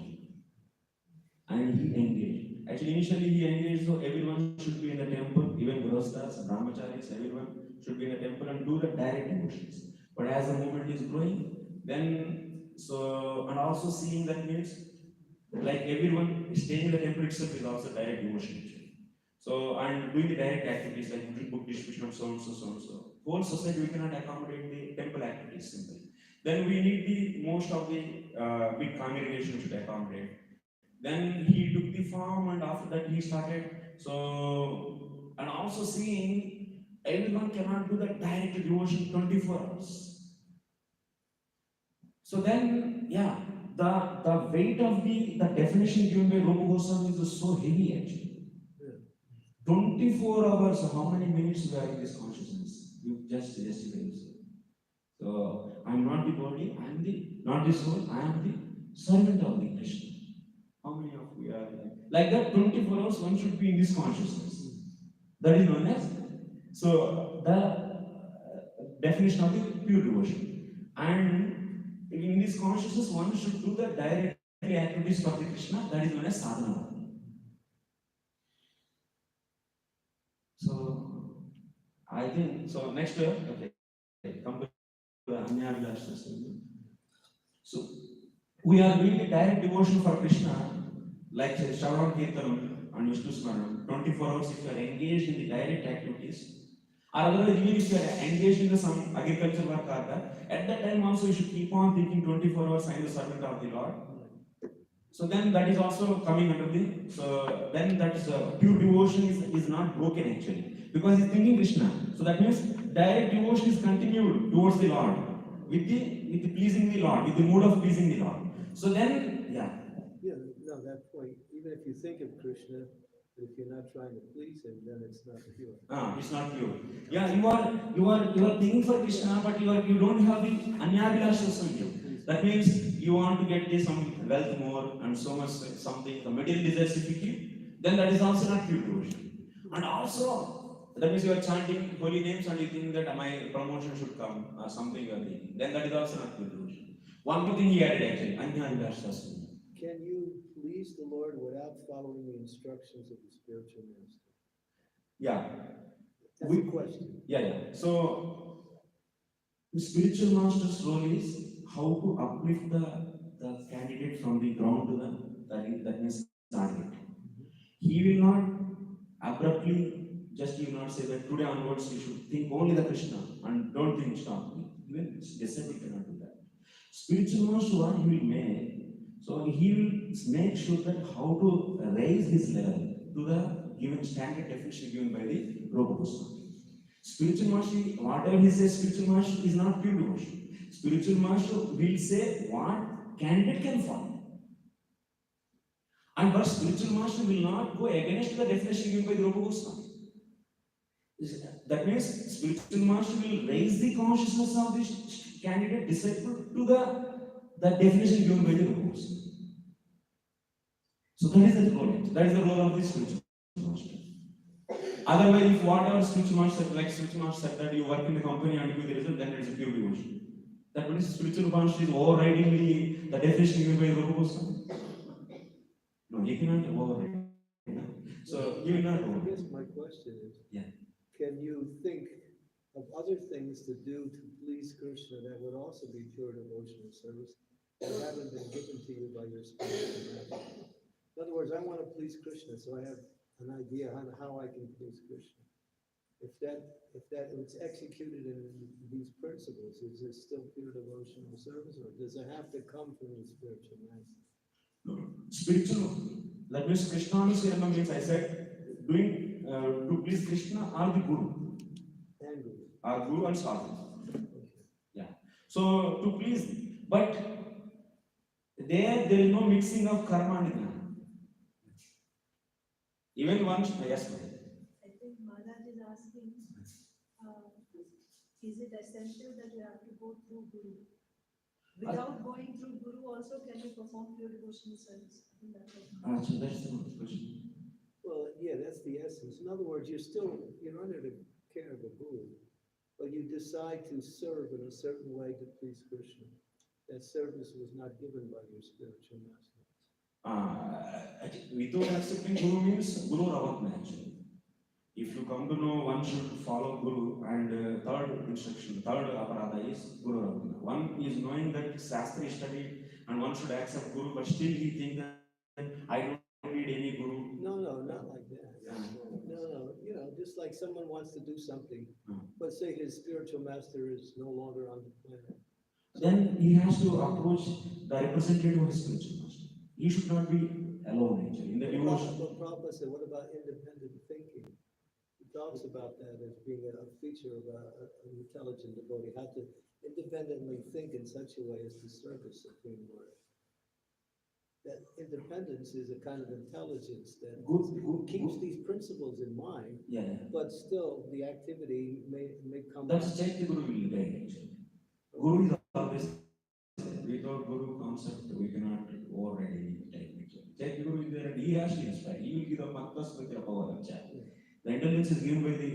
And he engaged. Actually, initially he engaged, so everyone should be in the temple, even Grostas, Brahmacharis, everyone should be in the temple and do the direct devotions. But as the movement is growing, then, so, and also seeing that means, like everyone staying in the temple itself is also direct devotion. Actually. So, and doing the direct activities like book distribution of so and so, so and so. Whole society, we cannot accommodate the temple activities simply. Then we need the most of the big congregation should accommodate. Then he took the form and after that he started. So, and also seeing everyone cannot do the direct devotion 24 hours. So then, yeah, the weight of the definition given by Rupa Goswami is so heavy actually. 24 hours, how many minutes we are in this consciousness? You just justify yourself. So, I am not the body, I am not the soul, I am the servant of the Krishna. How many of we are like that? 24 hours, one should be in this consciousness. That is known as, so the definition of the pure devotion. And in this consciousness, one should do the direct activities for the Krishna, that is known as sadhana. So, I think, so next year, okay, come to the Anyabhilash system. So, we are doing the direct devotion for Krishna, like Shravan Kirtanam and Vishnu Smaranam, 24 hours if you are engaged in the direct activities, or otherwise even if you are engaged in some agriculture work, at that time also you should keep on thinking 24 hours I am the servant of the Lord. So then that is also coming under the, so then that is pure devotion is not broken actually, because he is thinking Krishna. So that means direct devotion is continued towards the Lord, with the pleasing the Lord, with the mood of pleasing the Lord. So then, yeah.
Yeah, no, that point, even if you think of Krishna, but if you're not trying to please him, then it's not pure.
It's not pure. Yeah, you are thinking for Krishna, but you don't have the Anyabhilasha in you. That means you want to get some wealth more and so much something, the material desires if you keep, then that is also not pure devotion. And also, that means you are chanting holy names and you think that my promotion should come, or something you are thinking. Then that is also not pure devotion. One more thing he added actually, Anyabhilasha.
Can you please the Lord without following the instructions of the spiritual master?
Yeah.
That's a question.
Yeah. So, the spiritual master's role is how to uplift the candidate from the ground to that means target. He will not abruptly just he will not say that today onwards you should think only the Krishna and don't think stop me. Even disciple cannot do that. Spiritual master what he will make, so he will make sure that how to raise his level to the given standard definition given by the Rupa Goswami. Spiritual master, whatever he says, spiritual master is not pure devotion. Spiritual master will say what candidate can follow. And but spiritual master will not go against the definition given by the Rupa Goswami. That means spiritual master will raise the consciousness of this candidate disciple to the definition given by the Rupa Goswami. So that is the role. That is the role of the spiritual master. Otherwise, if whatever spiritual master, like spiritual master said that you work in the company and give the result, then it is a pure devotion. That means spiritual master is overriding the definition given by the Rupa Goswami. No, he cannot override. So he will not
I
override.
guess my question is,
Yeah.
can you think of other things to do to please Krishna that would also be pure devotional service that haven't been given to you by your spiritual master? In other words, I want to please Krishna, so I have an idea on how I can please Krishna. If it's executed in these principles, is it still pure devotional service, or does it have to come from the spiritual master?
No, spiritual, that means Krishna means I said, doing to please Krishna or the Guru.
And Guru.
Guru and Sadhu.
Okay.
Yeah. So to please, but there is no mixing of karma and gnana. Even one, yes, ma'am.
I think Maharaj is asking, is it essential that you have to go through Guru? Without going through Guru also, can you perform pure devotional service? I think that was.
So that's the question.
Well, yeah, that's the essence. In other words, you're under the care of a guru, but you decide to serve in a certain way to please Krishna. That service was not given by your spiritual master.
Without accepting Guru means Guru Ravatna actually. If you come to know, one should follow Guru, and third instruction, third aparadha is Guru Ravatna. One is knowing that Shastra is studied and one should accept Guru, but still he thinks that I don't need any Guru.
No, not like that. No, just like someone wants to do something, but say his spiritual master is no longer on the planet.
Then he has to approach the representative of his spiritual master. He should not be alone actually. In the devotion.
But Prabhupada said, what about independent thinking? He talks about that as being a feature of an intelligent devotee, how to independently think in such a way as to serve the Supreme Lord. That independence is a kind of intelligence that
Good.
keeps these principles in mind,
Yeah.
but still the activity may come.
That's Chaitya Guru will guide actually. Guru is always there. Without Guru concept, we cannot override any technique. Chaitya Guru is there and he has to inspire. He will give the mantra with the power of Chaitya. The intelligence is given by the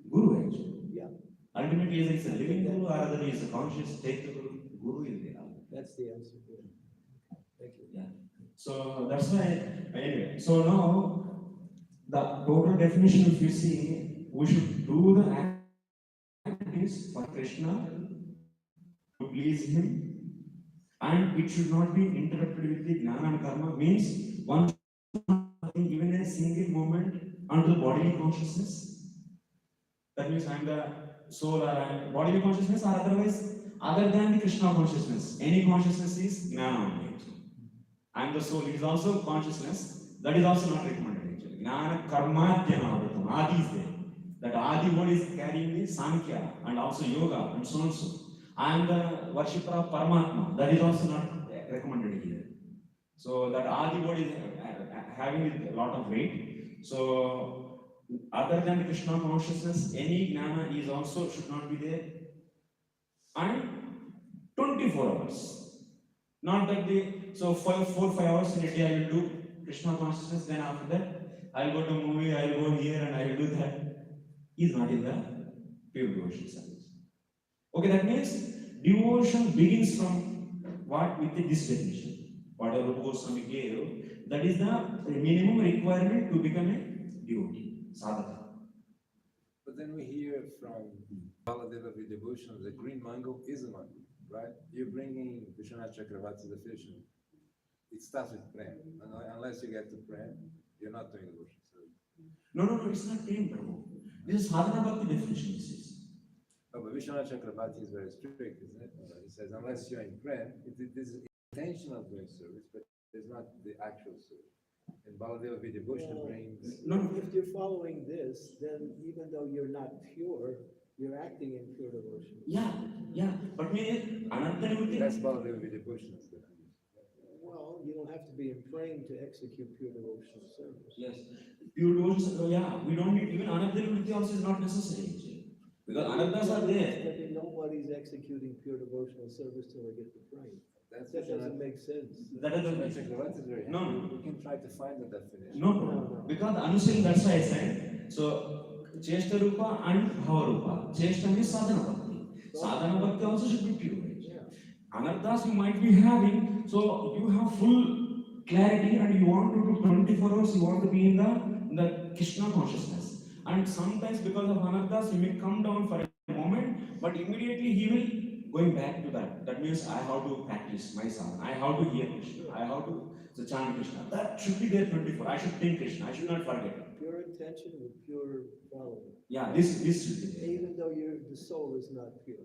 Guru actually.
Yeah.
Ultimately, it's a living Guru, or other is a conscious Chaitya Guru. Guru is there.
That's the answer. Thank you.
Yeah. So that's why, anyway. So now, the total definition, if you see, we should do the activities for Krishna to please him, and it should not be interrupted with the jnana and karma. Means one should not think even a single moment onto the bodily consciousness. That means I am the soul, or I am bodily consciousness, or otherwise other than the Krishna consciousness. Any consciousness is jnana only. I am the soul. It is also consciousness. That is also not recommended actually. Jnana karma dhyana Adi is there. That Adi one is carrying the Sankhya and also yoga and so on so. I am the worshipper of Paramatma. That is also not recommended here. So that Adi word is having a lot of weight. So other than the Krishna consciousness, any jnana is also should not be there. And 24 hours. Not that so 4-5 hours in a day I will do Krishna consciousness, then after that I will go to movie, I will go here and I will do that. He is not in the pure devotion service. Okay, that means devotion begins from what with this definition. Whatever Goswami gave, that is the minimum requirement to become a devotee, sadhaka.
But then we hear from Baladeva with devotion, the green mango is a mango, right? You're bringing Vishwanath Chakravarti the fish. It starts with prem. Unless you get to prem, you're not doing devotion.
No, it's not prem, Prabhu. This is sadhana bhakti definition, this is.
Oh, but Vishwanath Chakravarti is very strict, isn't it? He says, unless you're in prem, it is intention of doing service, but it's not the actual service. And Baladeva with devotion brings.
No.
If you're following this, then even though you're not pure, you're acting in pure devotion.
Yeah. But me,
That's Baladeva with devotion.
Well, you don't have to be in praying to execute pure devotional service.
Yes. Pure devotion, yeah. We don't need even anadhya also is not necessary actually. Because anadhyas are there.
But then nobody's executing pure devotional service till they get to praying. That doesn't make sense.
That is
Chakravarti is very
No.
We can try to find the definition.
No. Because Anusil, that's why I said. So, Cheshta Rupa and Bhava Rupa. Cheshta means sadhana bhakti. Sadhana bhakti also should be pure. Anarthas you might be having, so you have full clarity and you want to do 24 hours, you want to be in the Krishna consciousness. And sometimes because of anarthas, you may come down for a moment, but immediately he will going back to that. That means I have to practice my sadhana, I have to hear Krishna, I have to chant Krishna. That should be there 24. I should think Krishna, I should not forget it.
Pure intention with pure following.
Yeah, this should be there.
Even though the soul is not pure.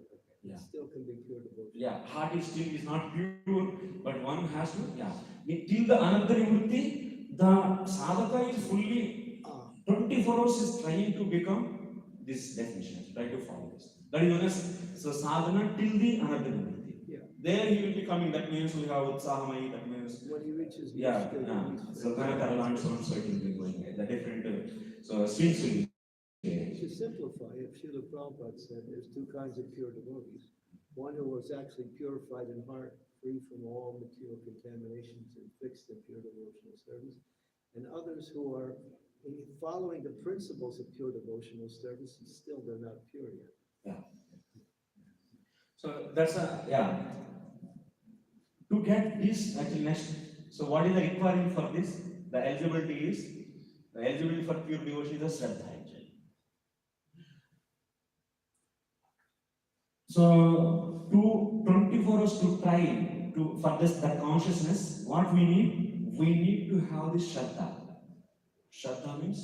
Yeah.
It still can be pure devotion.
Yeah, heart is still is not pure, but one has to, till the another nivritti, the sadhaka is fully 24 hours is trying to become this definition, try to follow this. That is known as so sadhana till the another nivritti.
Yeah.
There he will be coming, that means we have Utsahamai, that means,
When he reaches.
yeah,
Nishka,
yeah.
he's-
So Kanakarala and so on, so it will be going, the different, so streams will be.
To simplify, if Srila Prabhupada said there's two kinds of pure devotees. One who was actually purified in heart, free from all material contaminations and fixed in pure devotional service. And others who are following the principles of pure devotional service and still they're not pure yet.
Yeah. So that's a, yeah. To get this, actually next, so what is the requirement for this? The eligibility is, the eligibility for pure devotion is a Shraddha actually. So to 24 hours to try to for this that consciousness, what we need to have this Shraddha. Shraddha means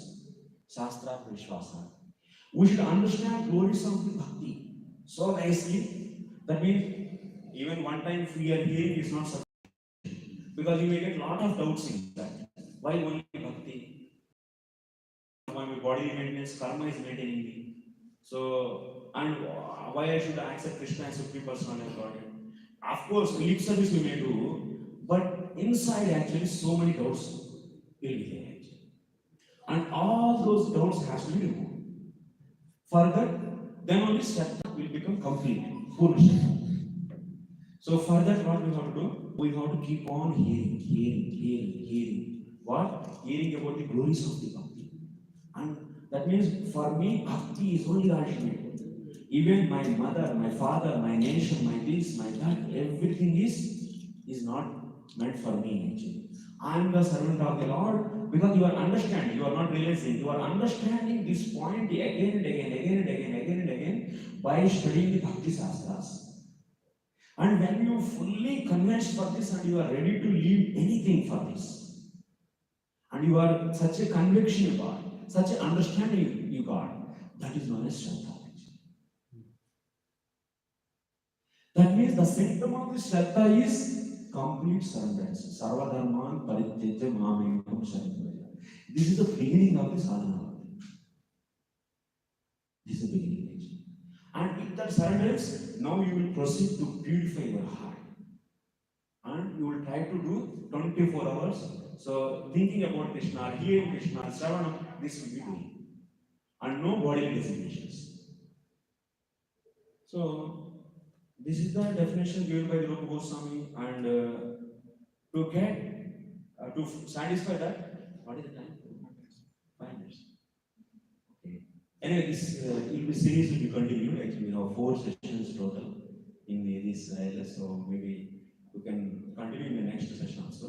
Shastra Vishwasa. We should understand glories of the bhakti so nicely. That means even one time we are hearing is not sufficient because you may get lot of doubts in that. Why only bhakti? My bodily maintenance, karma is maintaining me. So, and why I should accept Krishna as Supreme Personality of Godhead? Of course, lip service we may do, but inside actually so many doubts will be there actually. And all those doubts has to be removed. For that, then only Shraddha will become complete, full Shraddha. So for that, what we have to do? We have to keep on hearing. What? Hearing about the glories of the bhakti. And that means for me, bhakti is only ultimate. Even my mother, my father, my nation, my this, my that, everything is not meant for me actually. I am the servant of the Lord because you are understanding, you are not realizing, you are understanding this point again and again by studying the Bhakti Shastras. And when you fully convinced for this and you are ready to leave anything for this, and you are such a conviction you got, such an understanding you got, that is known as Shraddha. That means the symptom of this Shraddha is complete surrenderance. Sarvadharman parityajya mamekam sharanam. This is the beginning of the sadhana. This is the beginning actually. And with that surrenderance, now you will proceed to purify your heart. And you will try to do 24 hours. So thinking about Krishna, hearing Krishna, Shravanam, this will be doing. And no bodily designations. So this is the definition given by Rupa Goswami, and to satisfy that, what is the time? 5 minutes. Okay. Anyway, this series will be continued. Actually, we have 4 sessions total in this so maybe we can continue in the next session also.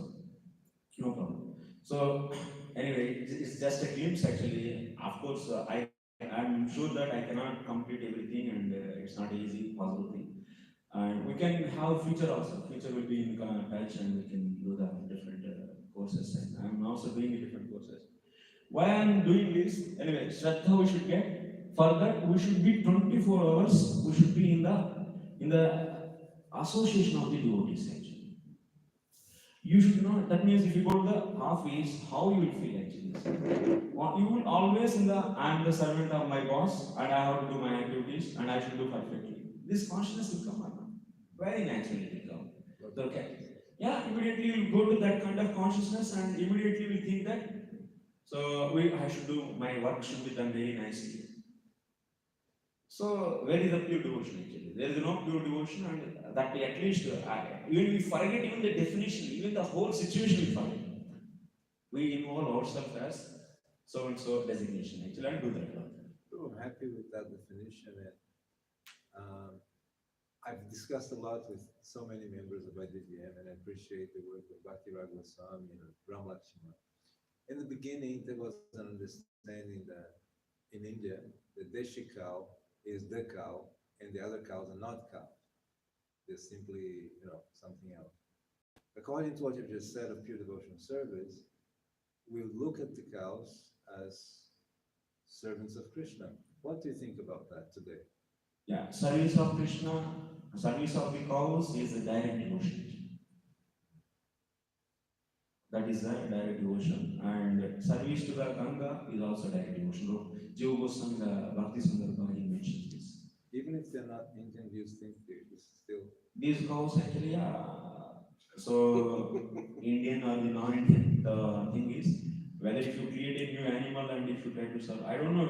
No problem. So anyway, it's just a glimpse actually. Of course, I'm sure that I cannot complete everything, and it's not easy possible thing. And we can have future also. Future will be in touch, and we can do the different courses. And I'm also doing the different courses. Why I'm doing this? Anyway, Shraddha we should get. For that, we should be 24 hours. We should be in the association of the devotees actually. You should not. That means if you go to the office, how you will feel actually. You will always in the I am the servant of my boss, and I have to do my activities, and I should do perfectly. This consciousness will come up. Very naturally will come. Okay. Yeah, immediately you will go to that kind of consciousness and immediately we think that I should do my work should be done very nicely. So where is the pure devotion actually? There is no pure devotion, and that at least even we forget even the definition, even the whole situation we forget. We involve ourselves as so and so designation actually and do that one.
So I'm happy with that definition, and I've discussed a lot with so many members of IDVM, and I appreciate the work of Bhakti Raghavaswami and Ram Lakshmana. In the beginning, there was an understanding that in India, the Deshi cow is the cow, and the other cows are not cows. They're simply, something else. According to what you just said of pure devotional service, we look at the cows as servants of Krishna. What do you think about that today?
Yeah, service of Krishna, service of the cows is a direct devotion. That is a direct devotion. And service to the Ganga is also direct devotion. Jiva Goswami, the Bhakti Sundar Bhagi mentions this.
Even if they're not Indian, do you think it's still?
these cows actually, so Indian or the non-Indian, the thing is, whether if you create a new animal and if you try to serve, I don't know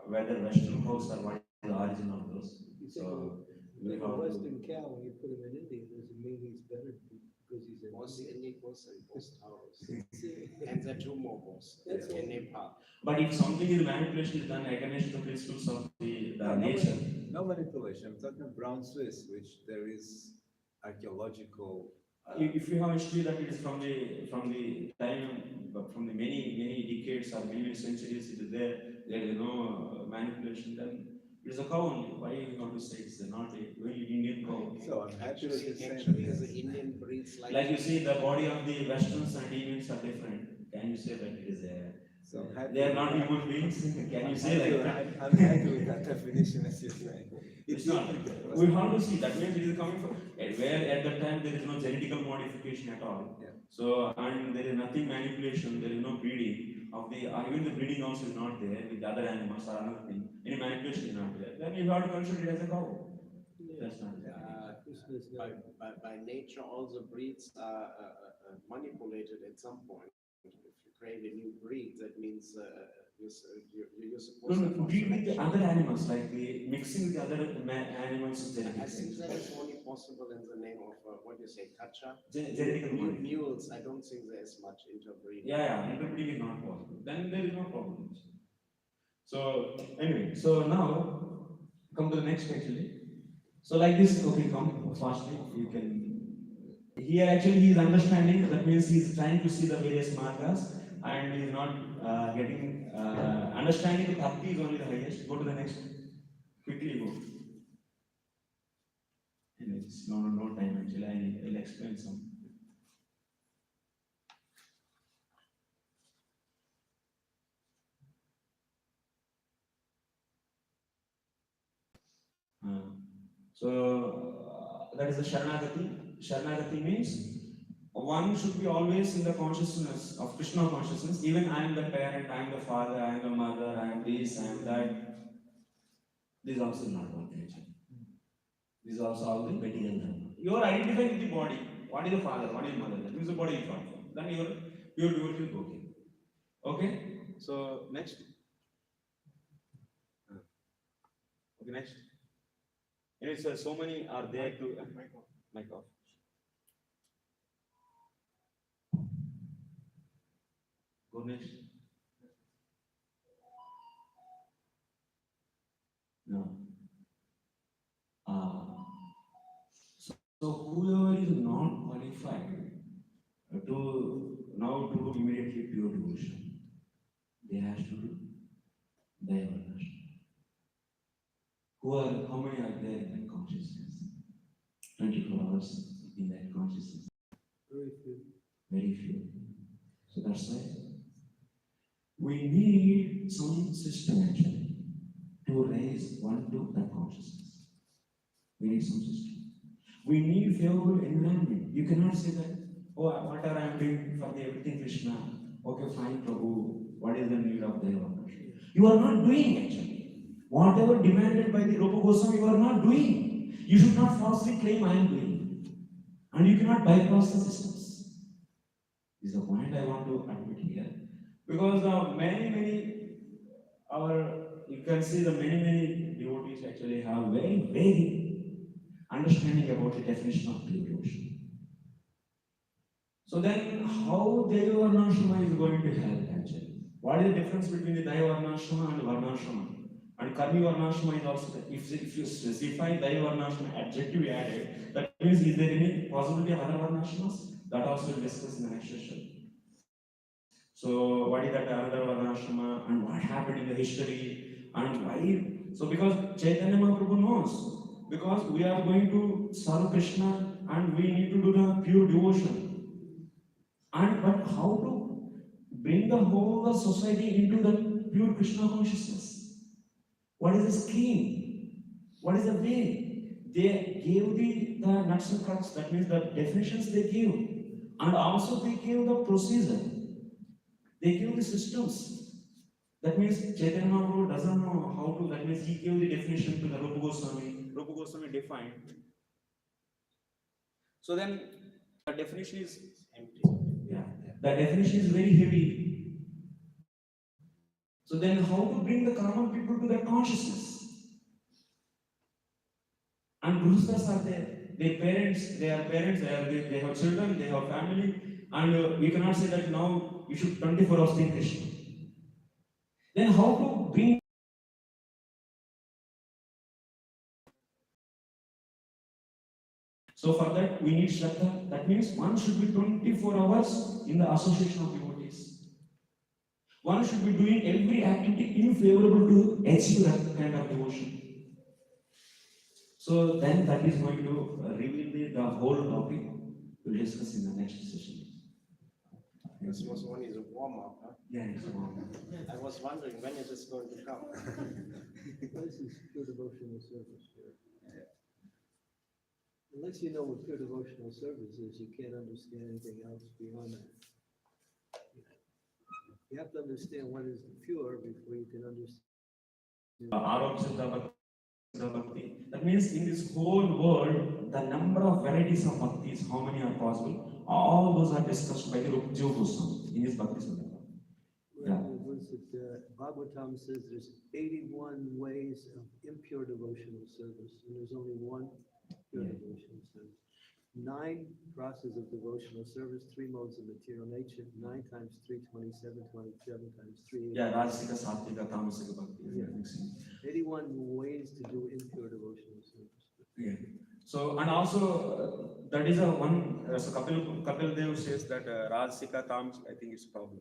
whether Western cows are what is the origin of those.
You take
So we
Like a
have to,
Western cow, when you put him in India, doesn't mean he's better because he's
Most
in India.
Indicos and most Taurus.
See,
And there are two more boss
That's
in
what-
Nepal.
but if something is manipulation is done against the principles of the
No,
nature,
no manipulation. I'm talking brown Swiss, which there is archaeological.
if you have history that it is from the time, from the many decades or many centuries, it is there is no manipulation, then it is a cow only. Why you want to say it's not a very Indian cow?
So I'm happy with the
Actually,
same.
the Indian breeds
Like you see, the body of the Westerns and Indians are different. Can you say that it is a?
So I'm happy
They are
with
not
that.
human beings. Can you
I'm
say
happy
like
with-
that?
I'm happy with that definition as you're saying.
It's not. We have to see that means it is coming from where at that time there is no genetical modification at all.
Yeah.
So and there is nothing manipulation. There is no breeding of the even the breeding also is not there with the other animals or another thing. Any manipulation is not there. Then you have to consider it as a cow.
Yeah.
That's not there.
Krishna is
By,
not-
by nature, all the breeds are manipulated at some point. If you create a new breed, that means you're supposed
No,
to.
no, breed with the other animals, like the mixing with the other animals
I
genetics.
think that is only possible in the name of, what do you say, kacha?
Genetical modification.
Mules, I don't think there is much interbreeding.
Yeah, interbreeding is not possible. Then there is no problem. So anyway, so now come to the next actually. So like this, okay, come fastly. You can. Here actually he is understanding. That means he is trying to see the various margas, and he is not getting understanding. The bhakti is only the highest. Go to the next. Quickly go. Anyways, no time actually. I'll explain some. That is the Sharanagati. Sharanagati means one should be always in the consciousness of Krishna consciousness. Even I am the parent, I am the father, I am the mother, I am this, I am that. This also is not working actually. This is also all the material dharma. You are identifying with the body. What is the father? What is the mother? That means the body is not. Then your devotee is okay. Okay? So next. Okay, next. Anyways, so many are there to mic off. Go next. No. So whoever is not qualified to now do immediately pure devotion, they have to do Daivarnashma. How many are there in that consciousness? 24 hours in that consciousness.
Very few.
Very few. So that's why we need some system actually to raise one to that consciousness. We need some system. We need favorable environment. You cannot say that, oh, whatever I am doing for the everything Krishna, okay, fine, Prabhu, what is the need of Daivarnashma? You are not doing actually. Whatever demanded by the Rupa Goswami, you are not doing. You should not falsely claim I am doing. And you cannot bypass the systems. This is the point I want to admit here. Because you can see the many devotees actually have very understanding about the definition of pure devotion. So then, how Daivarnashama is going to help actually? What is the difference between the Daivarnashama and Varnashama? And Karmi Varnashama is also there. If you specify Daivarnashama adjective added, that means is there any possibility of other Varnashamas? That also we'll discuss in the next session. So what is that another Varnashama and what happened in the history and why? So because Chaitanya Mahaprabhu knows, because we are going to serve Krishna and we need to do the pure devotion. But how to bring the whole society into the pure Krishna consciousness? What is the scheme? What is the way? They gave the nuts and crux, that means the definitions they gave, and also they gave the procedure. They gave the systems. That means Chaitanya Mahaprabhu doesn't know how to, that means he gave the definition to the Rupa Goswami. Rupa Goswami defined.
So then the definition is
Empty.
Yeah, the definition is very heavy. So then how to bring the common people to that consciousness? And Grustas are there. Their parents, they are parents, they have children, they have family, and we cannot say that now you should 24 hours think Krishna. Then how to bring? So for that we need Shraddha. That means one should be 24 hours in the association of devotees. One should be doing every activity favorable to achieve that kind of devotion. So then that is going to reveal the whole topic we'll discuss in the next session.
This was only the warm-up, huh?
Yeah, it's wrong.
I was wondering when it is going to come.
This is pure devotional service here. Unless you know what pure devotional service is, you can't understand anything else beyond that. You have to understand what is pure before you can understand.
Arab Siddha Bhakti. That means in this whole world, the number of varieties of bhaktis, how many are possible? All those are discussed by the Rupa Goswami in his Bhakti Siddha. Yeah.
Was it, Bhagavatam says there's 81 ways of impure devotional service, and there's only one pure
Yeah.
devotional service. 9 processes of devotional service, 3 modes of material nature, 9 times 3, 27, 27 times 3.
Yeah, Rajasika, Sattvika, Tamasika Bhakti.
Yeah.
Mixing.
81 ways to do impure devotional service.
Yeah. So, and also that is a one. So Kapil Dev says that Rajasika Tamas. I think it's probably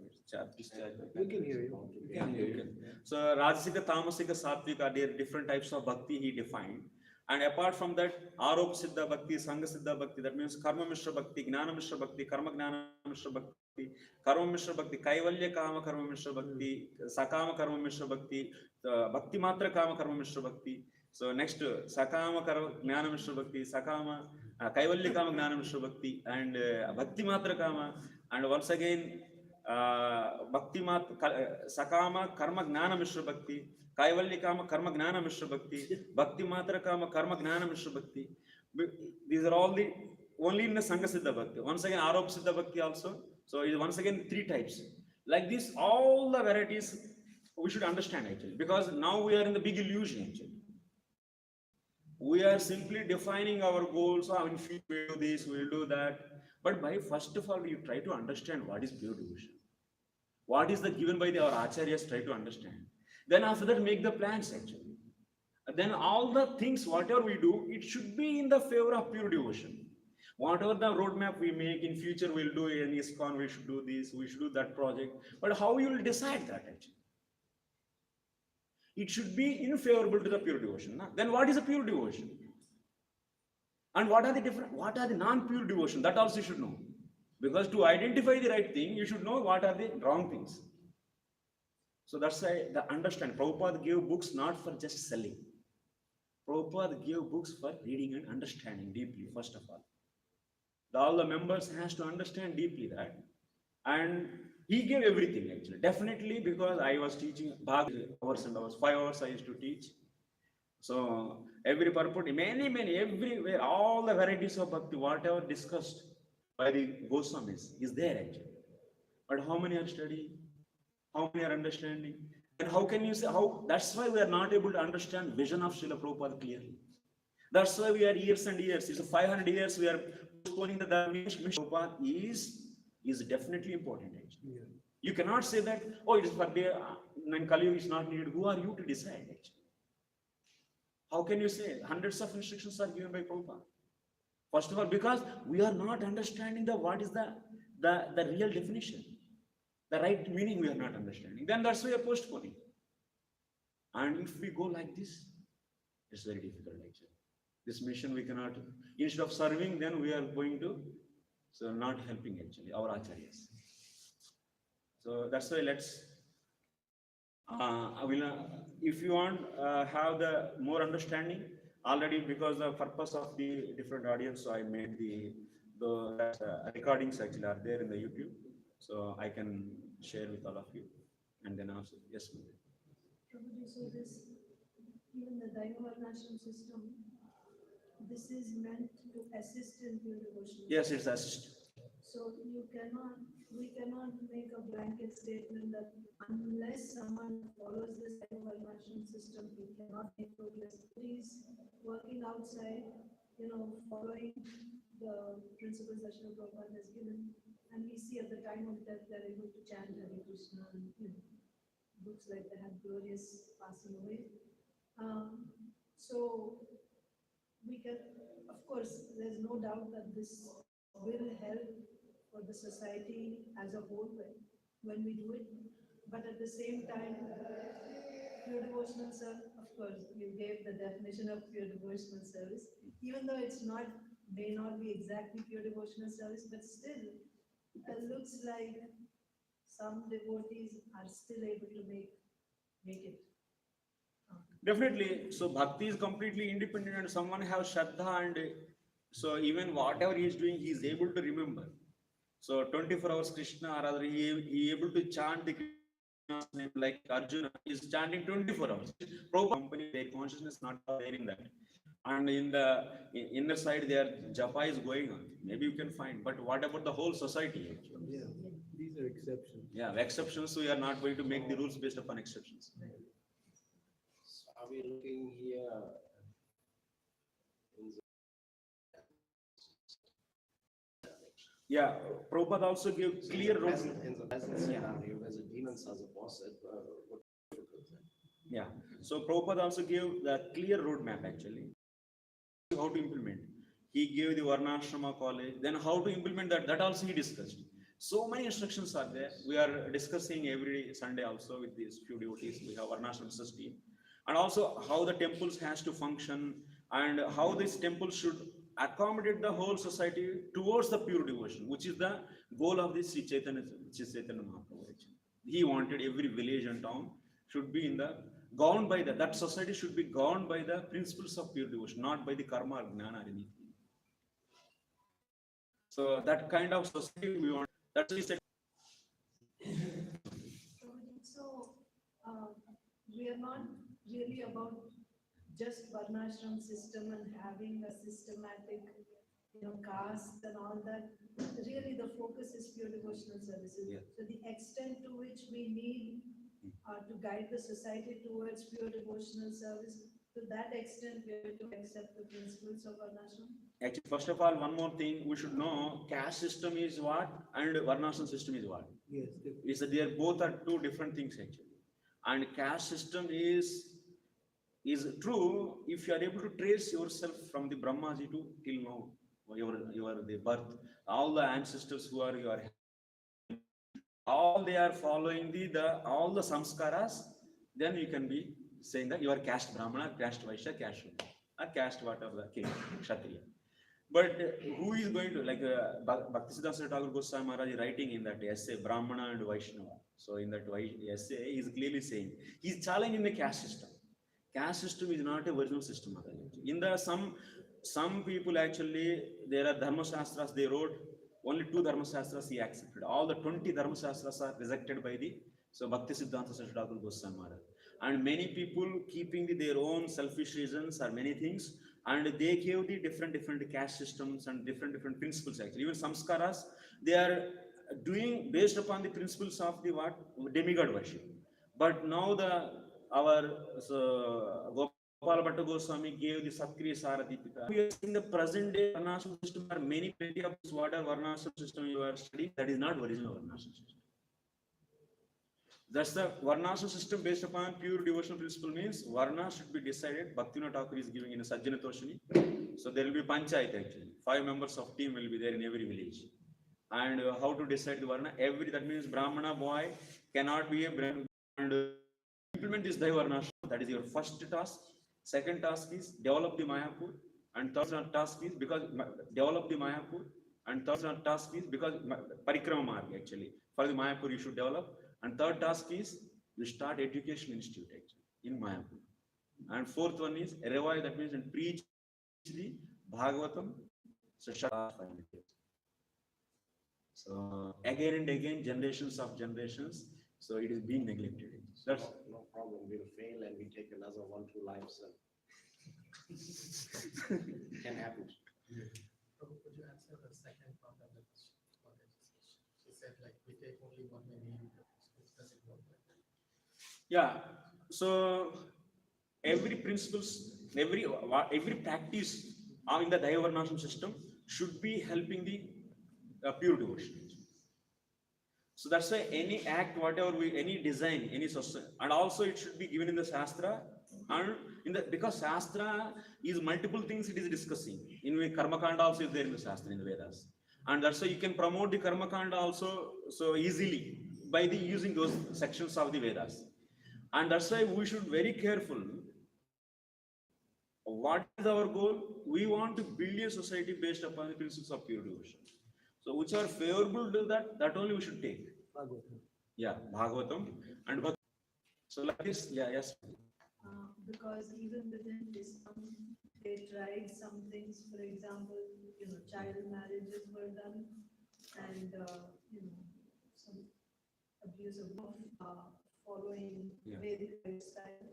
We can hear you.
We can hear you. So Rajasika, Tamasika, Sattvika, they are different types of bhakti he defined. And apart from that, Aropa Siddha Bhakti, Sangha Siddha Bhakti, that means Karma Mishra Bhakti, Gnana Mishra Bhakti, Karma Gnana Mishra Bhakti, Karma Mishra Bhakti, Kaivalya Kama Karma Mishra Bhakti, Sakama Karma Mishra Bhakti, Bhakti Matra Kama Karma Mishra Bhakti. So next, Sakama Karma Gnana Mishra Bhakti, Sakama, Kaivalya Kama Gnana Mishra Bhakti, and Bhakti Matra Kama, and once again, Bhakti Matra, Sakama Karma Gnana Mishra Bhakti, Kaivalya Kama Karma Gnana Mishra Bhakti, Bhakti Matra Kama Karma Gnana Mishra Bhakti. These are all the only in the Sangha Siddha Bhakti. Once again, Aropa Siddha Bhakti also. So it is once again 3 types. Like this, all the varieties we should understand actually, because now we are in the big illusion actually. We are simply defining our goals. Oh, in future we'll do this, we'll do that. But by first of all, you try to understand what is pure devotion. What is the given by our acharyas, try to understand. Then after that, make the plans actually. And then all the things, whatever we do, it should be in the favor of pure devotion. Whatever the roadmap we make in future, we'll do in ISKCON, we should do this, we should do that project. But how you will decide that actually? It should be favorable to the pure devotion. Na? Then what is a pure devotion? And what are the non-pure devotion? That also you should know. Because to identify the right thing, you should know what are the wrong things. So that's why the understand. Prabhupada gave books not for just selling. Prabhupada gave books for reading and understanding deeply, first of all. All the members has to understand deeply that. And he gave everything actually. Definitely, because I was teaching hours and hours, 5 hours I used to teach. So every purport, many, everywhere, all the varieties of bhakti, whatever discussed by the Goswamis is there actually. But how many are studying? How many are understanding? And how can you say how? That's why we are not able to understand vision of Srila Prabhupada clearly. That's why we are years and years. It's 500 years we are postponing the mission. Prabhupada is definitely important actually.
Yeah.
You cannot say that, oh, it is for the Kali Yuga is not needed. Who are you to decide actually? How can you say hundreds of instructions are given by Prabhupada? First of all, because we are not understanding what is the real definition. The right meaning we are not understanding. Then that's why we are postponing. And if we go like this, it's very difficult actually. This mission we cannot, instead of serving, then we are going to, so not helping actually, our acharyas. So that's why let's, if you want have the more understanding, already because the purpose of the different audience, so I made the recordings actually are there in the YouTube. So I can share with all of you. And then also, yes, ma'am.
Prabhuji, so this, even the Daiva Varnashram system, this is meant to assist in pure devotional.
Yes, it's assist.
So we cannot make a blanket statement that unless someone follows this Varnashram system, he cannot make progress. He's working outside, following the principles that Srila Prabhupada has given. And we see at the time of death, they're able to chant Hare Krishna and, looks like they have glorious passing away. So we can, of course, there's no doubt that this will help for the society as a whole when we do it. But at the same time, pure devotional service, of course, you gave the definition of pure devotional service, even though may not be exactly pure devotional service, but still, it looks like some devotees are still able to make it.
Definitely. So bhakti is completely independent and someone has Shraddha and so even whatever he is doing, he is able to remember. So 24 hours Krishna or rather he able to chant the Krishna's name like Arjuna is chanting 24 hours. Prabhupada company, their consciousness not there in that. And in the inner side, their japa is going on. Maybe you can find, but what about the whole society actually?
Yeah, these are exceptions.
Yeah, exceptions, we are not going to make the rules based upon exceptions.
So are we looking here in the
Yeah, Prabhupada also gave clear road.
in the present scenario where the demons are the boss, what difficult then?
Yeah, so Prabhupada also gave the clear roadmap actually. How to implement. He gave the Varnashrama college, then how to implement that also he discussed. So many instructions are there. We are discussing every Sunday also with these few devotees. We have Varnashram system. And also how the temples has to function and how this temple should accommodate the whole society towards the pure devotion, which is the goal of this Sri Chaitanya Mahaprabhu. He wanted every village and town should be governed by that society should be governed by the principles of pure devotion, not by the karma or gnana or anything. So that kind of society we want. That's why he said.
So, we are not really about just Varnashram system and having a systematic, caste and all that. Really, the focus is pure devotional services.
Yeah.
So the extent to which we need to guide the society towards pure devotional service, to that extent, we have to accept the principles of Varnashram.
Actually, first of all, one more thing we should know: caste system is what, and Varnashram system is what.
Yes,
Is that they are both are two different things actually. And caste system is true if you are able to trace yourself from the Brahmaji to till now, your the birth, all the ancestors who are your, all they are following all the samskaras, then you can be saying that you are caste Brahmana, caste Vaishya, caste Shudra, or caste whatever the king, Kshatriya. But who is going to, like Bhaktisiddhanta Thakur Goswami Maharaj is writing in that essay, Brahmana and Vaishnava. So in that essay, he is clearly saying, he is challenging the caste system. Caste system is not a original system. In the some people actually, there are Dharma Shastras they wrote, only 2 Dharma Shastras he accepted. All the 20 Dharma Shastras are rejected by Bhaktisiddhanta Thakur Goswami Maharaj. And many people keeping their own selfish reasons or many things, and they gave the different caste systems and different principles actually. Even samskaras, they are doing based upon the principles of the demigod worship. But now our Gopala Bhatta Goswami gave the Satkriya Saradipika. We are seeing the present day Varnashram system are many plenty of what are Varnashram system you are studying, that is not original Varnashram system. That's the Varnashram system based upon pure devotional principle means Varna should be decided. Bhaktivinoda Thakur is giving in a Sajjana Toshini. So there will be Panchayat actually. 5 members of team will be there in every village. And how to decide the Varna? That means Brahmana boy cannot be a Brahmana. And implement this Daivarnashram. That is your first task. Second task is develop the Mayapur. And third task is develop the Mayapur. And third task is Parikrama Marga actually. For the Mayapur you should develop. And third task is you start education institute actually in Mayapur. And fourth one is revive, that means and preach the Bhagavatam. So again and again, generations of generations. So it is being neglected. That's
no problem. We'll fail and we take another 1-2 lives. Can happen.
Prabhu, could you answer the second part of the question? What I just asked? She said like we take only what we need. Does it work like that?
Yeah, so every principles, every practice in the Daivarnashram system should be helping the pure devotion. So that's why any act, whatever we, any design, any society, and also it should be given in the Shastra, and because Shastra is multiple things it is discussing. In the Karma Kanda also is there in the Shastra, in the Vedas. And that's why you can promote the Karma Kanda also so easily by the using those sections of the Vedas. And that's why we should very careful. What is our goal? We want to build a society based upon the principles of pure devotion. So which are favorable to that only we should take.
Bhagavatam.
Yeah, Bhagavatam and Bhakti. So like this, yeah, yes.
Because even within Islam, they tried some things, for example, child marriages were done and, some abuse of following
Yeah.
Vedic lifestyle,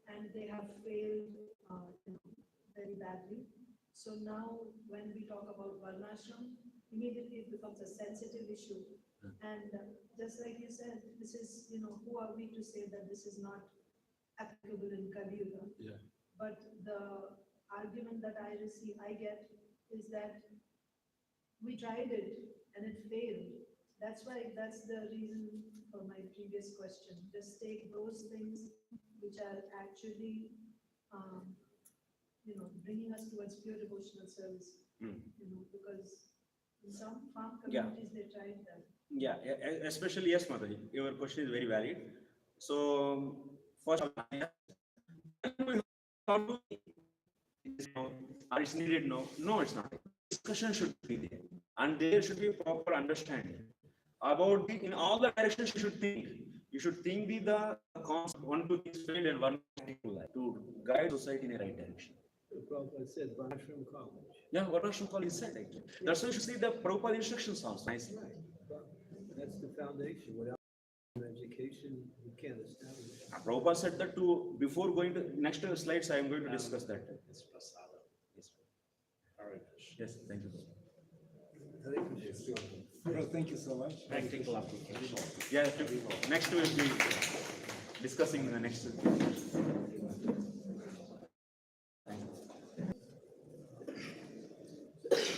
and they have failed, very badly. So now, when we talk about Varnashram, immediately it becomes a sensitive issue. And just like you said, this is, who are we to say that this is not applicable in Kali Yuga?
Yeah.
But the argument that I get is that we tried it and it failed. That's the reason for my previous question. Just take those things which are actually, bringing us towards pure devotional service. Because in some farm
Yeah.
communities, they tried that.
Yeah, especially yes, Mataji. Your question is very valid. So first, it's needed. No, it's not. Discussion should be there, and there should be a proper understanding about in all the directions you should think. You should think the concept 1, 2, 3 failed and 1 to guide society in the right direction.
Prabhupada said Varnashram College.
Yeah, what Rasham Call is said actually. That's why you should see the Prabhupada instructions also nicely.
That's the foundation. Without education, you can't establish.
Prabhupada said that before going to next slides, I am going to discuss that.
It's prasada. Yes. Hare Krishna.
Yes, thank you.
Hare Krishna.
Well, thank you so much.
Practical application.
Yeah, next we will be discussing in the next.